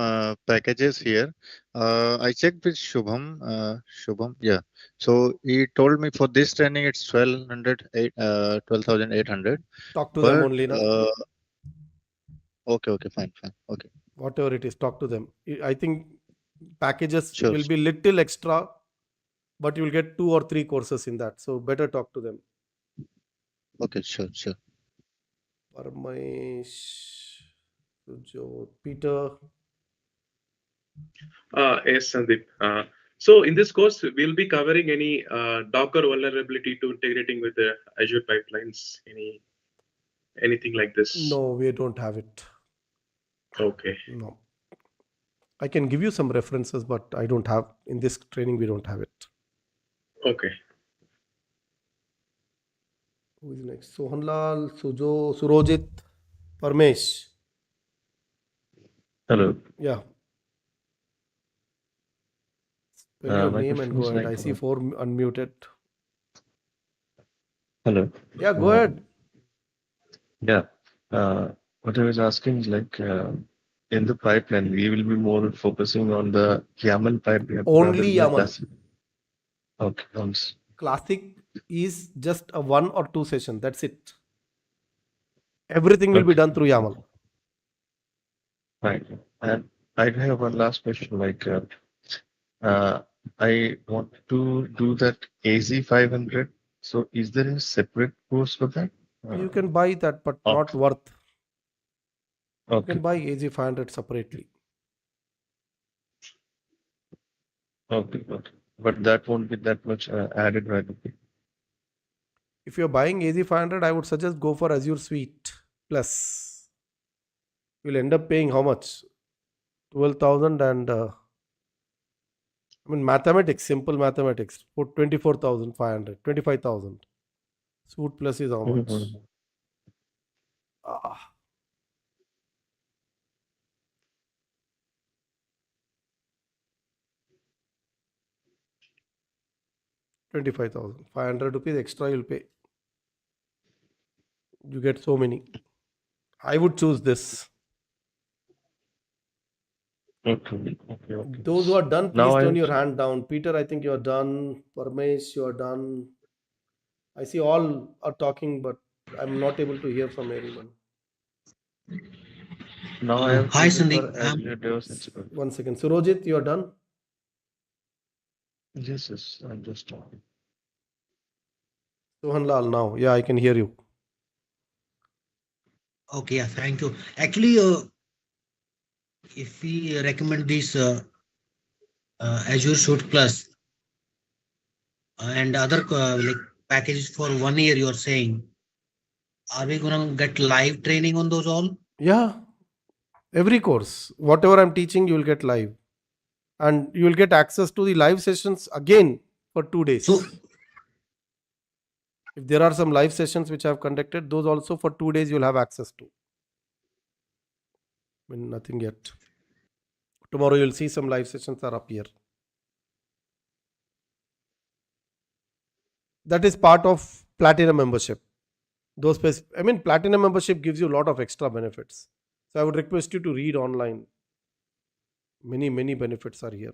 packages here. I checked with Shubham, yeah. So he told me for this training it's 12,800. Talk to them But only now. okay, fine, okay. Whatever it is, talk to them. I think packages Sure. will be little extra, but you will get 2 or 3 courses in that. So better talk to them. Okay, sure. Parmesh, Sujot, Peter. Yes, Sandeep. So in this course, we'll be covering any Docker vulnerability to integrating with the Azure pipelines, anything like this? No, we don't have it. Okay. No. I can give you some references, but I don't have, in this training, we don't have it. Okay. Who is next? Sohanlal, Surojit, Parmesh. hello. Yeah. Spell your My name and question go is ahead. I like, see 4 unmuted. hello. Yeah, go ahead. Yeah. What I was asking is like, in the pipeline, we will be more focusing on the YAML pipeline. Only YAML. Classic. Okay. Classic is just a 1 or 2 session. That's it. Everything will be done through YAML. Right. And I have one last question. Like, I want to do that AZ500. So, is there a separate course for that? You can buy that, but not worth. You Okay. can buy AZ500 separately. Okay. But that won't be that much added value. If you're buying AZ500, I would suggest go for Azure Suite Plus. You'll end up paying how much? 12,000 and mathematics, simple mathematics, put 24,500, 25,000. Suite Plus is how much? Mm-hmm. 25,000. 500 rupees extra you'll pay. You get so many. I would choose this. Okay. Those who are done, please Now turn your hand down. Peter, I think you're done. Parmesh, you're done. I see all are talking, but I'm not able to hear from everyone. Now I have Hi, Sandeep. One second. Surojit, you're done? Yes, I'm just talking. Sohanlal now. Yeah, I can hear you. Okay, yeah, thank you. Actually, if we recommend this Azure Suite Plus and other like packages for 1 year, you're saying, are we gonna get live training on those all? Yeah. Every course, whatever I'm teaching, you will get live. And you will get access to the live sessions again for 2 days. So If there are some live sessions which I've conducted, those also for 2 days you'll have access to. I mean, nothing yet. Tomorrow you'll see some live sessions are up here. That is part of Platinum membership. Platinum membership gives you a lot of extra benefits. So I would request you to read online. Many benefits are here.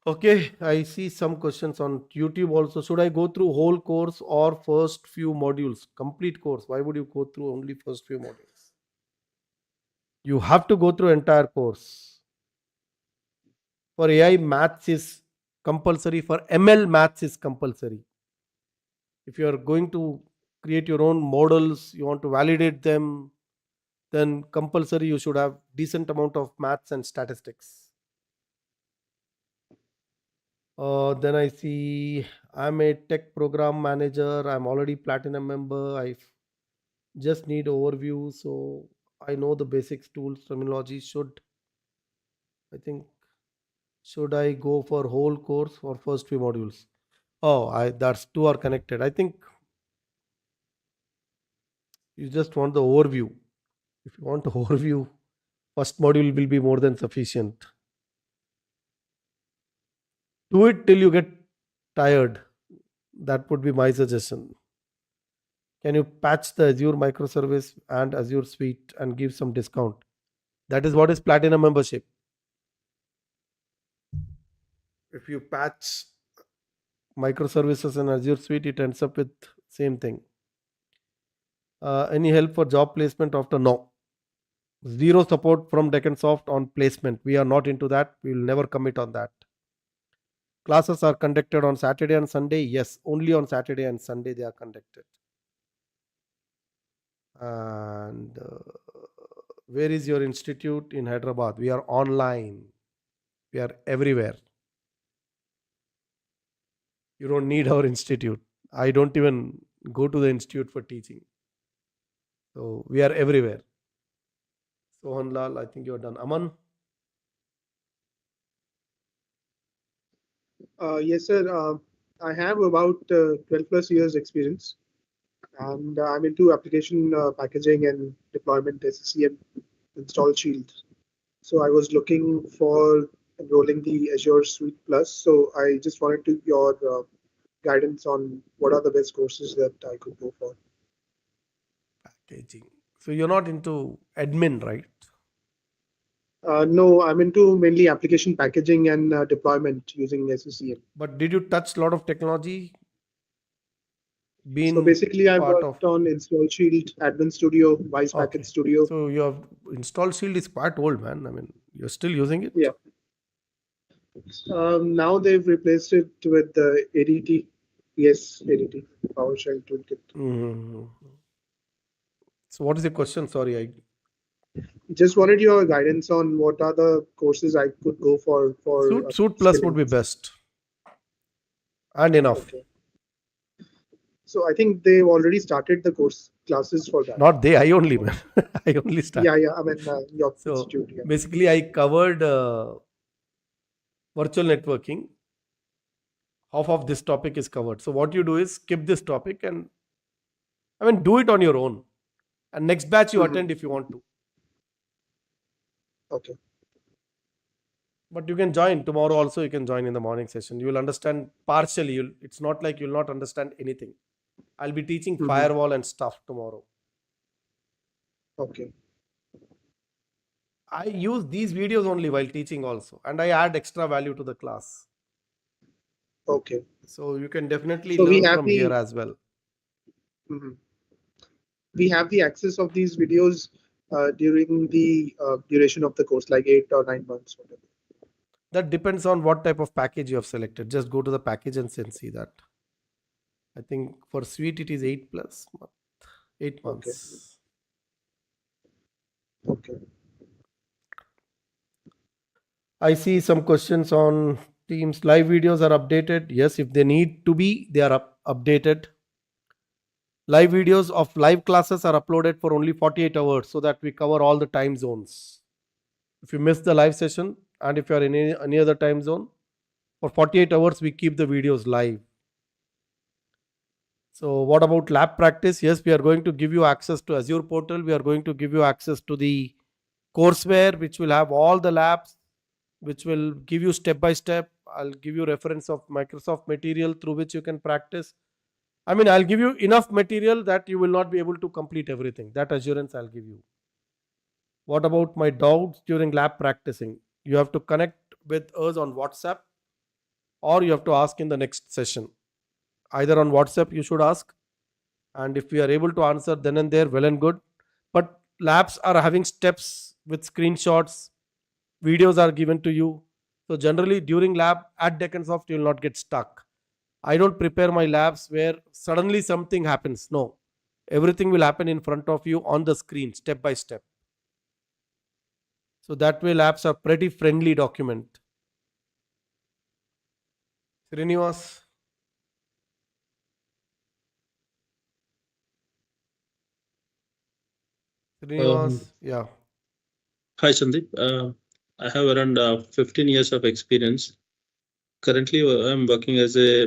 Okay, I see some questions on YouTube also. Should I go through whole course or first few modules? Complete course. Why would you go through only first few modules? You have to go through entire course. For AI, maths is compulsory. For ML, maths is compulsory. If you are going to create your own models, you want to validate them, then compulsory you should have decent amount of maths and statistics. Then I see I'm a tech program manager. I'm already platinum member. I just need overview, so I know the basics, tools, terminology. Should I go for whole course or first few modules? That's two are connected. I think you just want the overview. If you want the overview, first module will be more than sufficient. Do it till you get tired. That would be my suggestion. Can you patch the Azure microservice and Azure suite and give some discount? That is what is platinum membership. If you patch microservices and Azure suite, it ends up with same thing. Any help for job placement after? No. Zero support from Deccansoft on placement. We are not into that. We will never commit on that. Classes are conducted on Saturday and Sunday. Yes, only on Saturday and Sunday they are conducted. And where is your institute? In Hyderabad. We are online. We are everywhere. You don't need our institute. I don't even go to the institute for teaching. So we are everywhere. Sohan Lal, I think you are done. Aman? Yes, sir. I have about 12 plus years experience, and I'm into application packaging and deployment, SCCM, install Shield. So I was looking for enrolling the Azure Suite Plus. So I just wanted your guidance on what are the best courses that I could go for. Packaging. So you're not into admin, right? No, I'm into mainly application packaging and deployment using SCCM. But did you touch a lot of technology? So basically, I worked on Install Shield, Admin Studio, Wise Packet Studio. So your Install Shield is quite old, man. I mean, you're still using it? Yeah. Now they've replaced it with the ADT. Yes, ADT, PowerShell Toolkit. Mm-hmm. So what is the question? Sorry, I just wanted your guidance on what are the courses I could go for. Suite Plus would be best and enough. Okay. So I think they've already started the course classes for that. Not they, I only, man. I only started. Yeah. I mean, your institute. Yeah. Basically, I covered virtual networking. Half of this topic is covered. So what you do is skip this topic and do it on your own. And next batch you attend if you want to. Okay. But you can join tomorrow also. You can join in the morning session. You will understand partially. It's not like you'll not understand anything. I'll be teaching firewall and stuff tomorrow. Okay. I use these videos only while teaching also. And I add extra value to the class. Okay. So you can definitely learn from here as well. We have the access of these videos during the duration of the course, like 8 or 9 months. Whatever. That depends on what type of package you have selected. Just go to the package and see that. I think for Suite it is 8 months. Okay. I see some questions on Teams. Live videos are updated. Yes, if they need to be, they are updated. Live videos of live classes are uploaded for only 48 hours so that we cover all the time zones. If you miss the live session and if you are in any other time zone, for 48 hours we keep the videos live. So what about lab practice? Yes, we are going to give you access to Azure portal. We are going to give you access to the courseware, which will have all the labs, which will give you step by step. I'll give you reference of Microsoft material through which you can practice. I mean, I'll give you enough material that you will not be able to complete everything. That assurance I'll give you. What about my doubts during lab practicing? You have to connect with us on WhatsApp, or you have to ask in the next session. Either on WhatsApp you should ask, and if we are able to answer then and there, well and good. But labs are having steps with screenshots, videos are given to you. So generally during lab at Deccansoft you will not get stuck. I don't prepare my labs where suddenly something happens. No, everything will happen in front of you on the screen, step by step. So that way labs are pretty friendly document. Srinivas. Yeah. Hi, Sandeep. I have around 15 years of experience. Currently, I'm working as a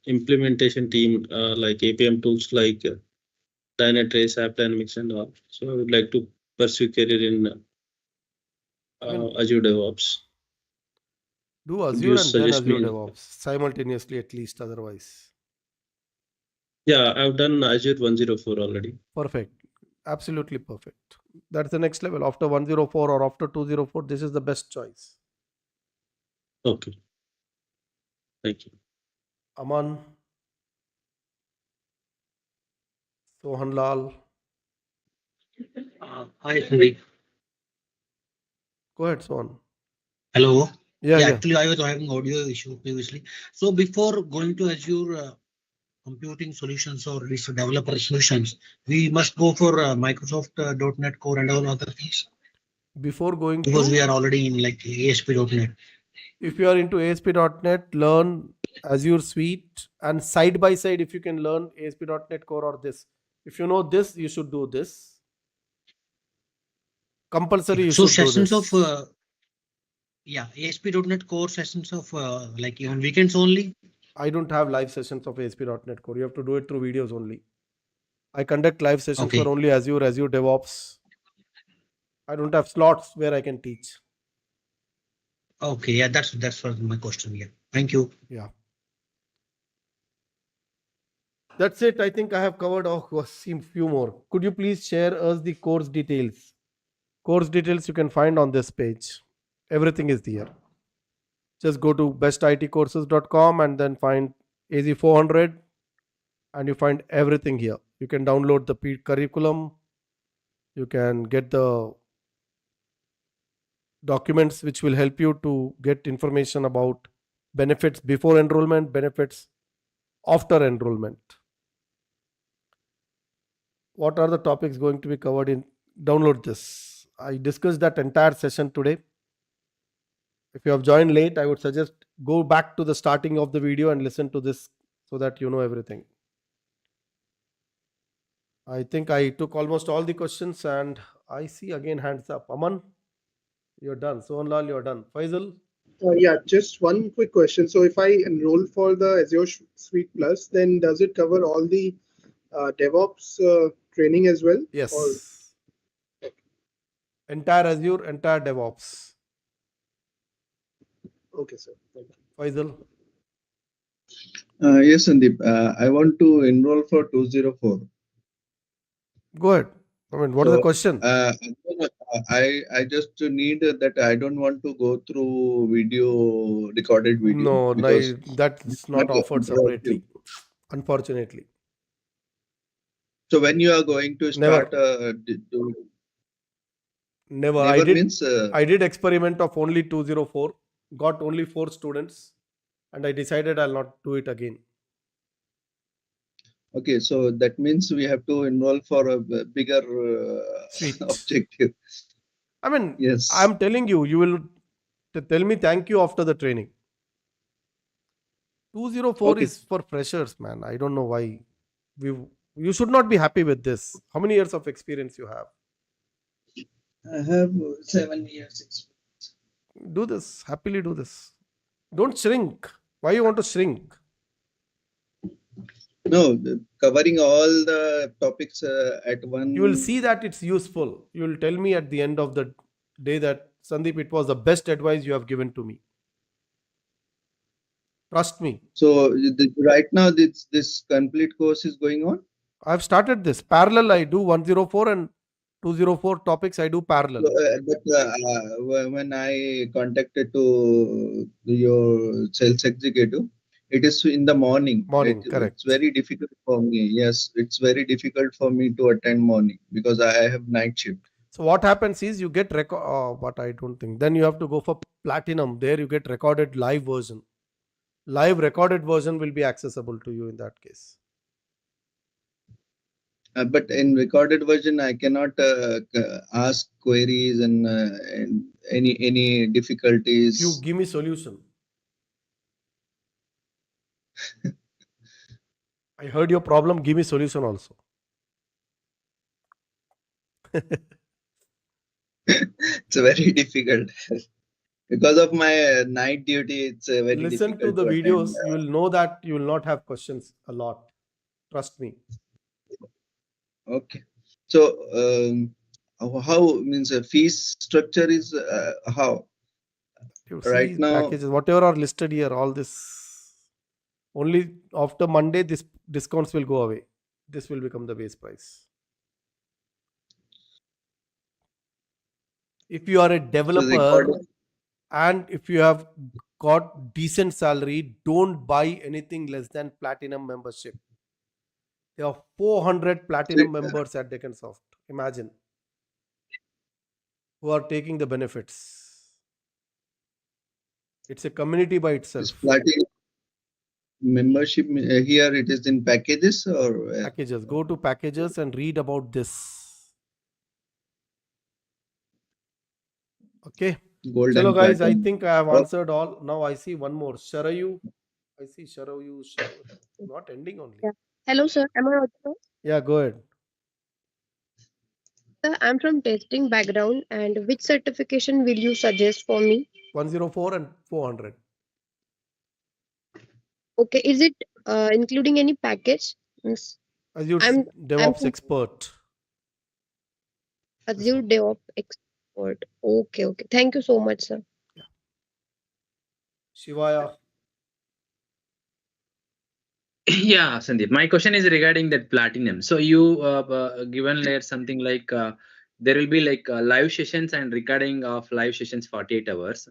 implementation team, like APM tools like Dynatrace, App Dynamics, and all. So I would like to pursue career in Azure DevOps. Do Azure and then Azure DevOps simultaneously at least, otherwise. Yeah, I've done Azure 104 already. Perfect. Absolutely perfect. That's the next level. After 104 or after 204, this is the best choice. Okay. Thank you. Aman. Sohan Lal. Hi, Sandeep. Go ahead, Sohan. Hello. Yeah. Actually, I was having audio issue previously. So before going to Azure computing solutions or these developer solutions, we must go for Microsoft .NET Core and all other things. Before going because we are already in like ASP.NET. If you are into ASP.NET, learn Azure Suite, and side by side, if you can learn ASP.NET Core or this. If you know this, you should do this. Compulsory, you so should do sessions this. of ASP.NET Core sessions of like even weekends only. I don't have live sessions of ASP.NET Core. You have to do it through videos only. I conduct live sessions for only Azure DevOps. I don't have slots where I can teach. Okay, yeah, that's my question. Yeah, thank you. Yeah, that's it. I think I have covered. Oh, seem few more. Could you please share us the course details? Course details you can find on this page. Everything is there. Just go to bestitcourses.com and then find AZ400 and you find everything here. You can download the curriculum. You can get the documents which will help you to get information about benefits before enrollment, benefits after enrollment. What are the topics going to be covered in? Download this. I discussed that entire session today. If you have joined late, I would suggest go back to the starting of the video and listen to this so that you know everything. I think I took almost all the questions and I see again hands up. Aman, you're done. Sohanlal, you're done. Faisal? Yeah, just one quick question. So if I enroll for the Azure Suite Plus, then does it cover all the DevOps training as well? Yes. Or... Entire Azure, entire DevOps. Okay, sir. Thank you. Faisal? Yes, Sandeep. I want to enroll for 204. Go ahead. I mean, what is the question? I just need that. I don't want to go through recorded video. No, that's not offered separately, unfortunately. So when you are going to start? Never. I did experiment of only 204, got only 4 students, and I decided I'll not do it again. Okay, so that means we have to enroll for a bigger objective. I mean, yes. I'm telling you, you will tell me thank you after the training. 204 is for freshers, man. I don't know why. We You should not be happy with this. How many years of experience you have? I have 7 years experience. Do this. Happily do this. Don't shrink. Why you want to shrink? No, covering all the topics at one. You will see that it's useful. You will tell me at the end of the day that, Sandeep, it was the best advice you have given to me. Trust me. So right now this complete course is going on. I've started this parallel. I do 104 and 204 topics. I do parallel. But when I contacted to your sales executive, it is in the morning. Correct. It's very difficult for me. Yes, it's very difficult for me to attend morning because I have night shift. So what happens is you get but I don't think. Then you have to go for platinum. There you get recorded live version. Live recorded version will be accessible to you in that case. But in recorded version, I cannot ask queries and any difficulties. You give me solution. I heard your problem. Give me solution also. It's very difficult. Because of my night duty, it's very Listen difficult. to the videos. You will know that you will not have questions a lot. Trust me. Okay. So how means a fee structure is how? You Right see now, packages, whatever are listed here, all this, only after Monday, this discounts will go away. This will become the base price. If you are a developer and if you have got decent salary, don't buy anything less than platinum membership. There are 400 platinum members at Deccansoft. Imagine. Who are taking the benefits. It's a community by itself. Platinum membership here, it is in packages or packages. Go to packages and read about this. Okay. Gold Hello and guys, platinum. I think I have answered all. Now I see one more. Sharayu. I see Sharayu. Not ending only. Yeah. Hello, sir. Am I audible? Yeah, go ahead. Sir, I'm from testing background, and which certification will you suggest for me? 104 and 400. Okay, is it including any package? Yes. Azure I'm DevOps expert. Azure DevOps expert. Okay. Thank you so much, sir. Shivaya. Yeah, Sandeep. My question is regarding that platinum. So you given layer something like there will be like live sessions and recording of live sessions 48 hours,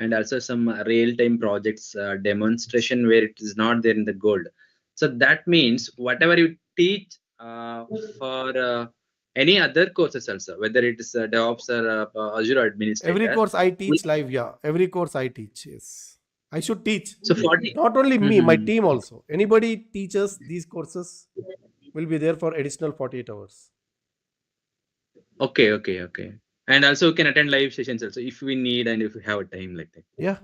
and also some real-time projects demonstration where it is not there in the gold. So that means whatever you teach for any other courses also, whether it is DevOps or Azure administrator. Every course I teach live. Yeah, every course I teach. Yes. I should teach. So 40. Not only me, my team also. Anybody teaches these courses will be there for additional 48 hours. Okay. And also you can attend live sessions also if we need and if we have a time like that. Yeah.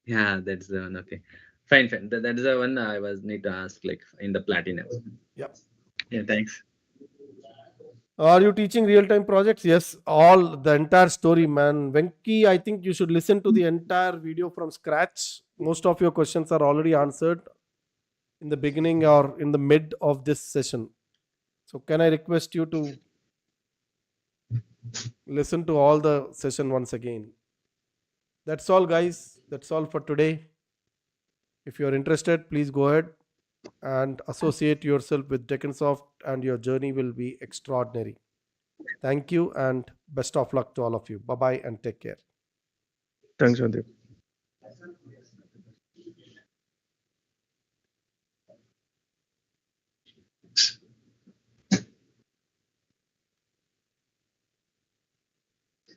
Yeah, that's the one. Okay. Fine. That is the one I was need to ask, like in the platinum. Yep. Yeah, thanks. Are you teaching real-time projects? Yes, all the entire story, man. Venki, I think you should listen to the entire video from scratch. Most of your questions are already answered in the beginning or in the mid of this session. So can I request you to listen to all the session once again? That's all, guys. That's all for today. If you're interested, please go ahead and associate yourself with Deccansoft and your journey will be extraordinary. Thank you and best of luck to all of you. Bye-bye and take care. Thanks, Sandeep.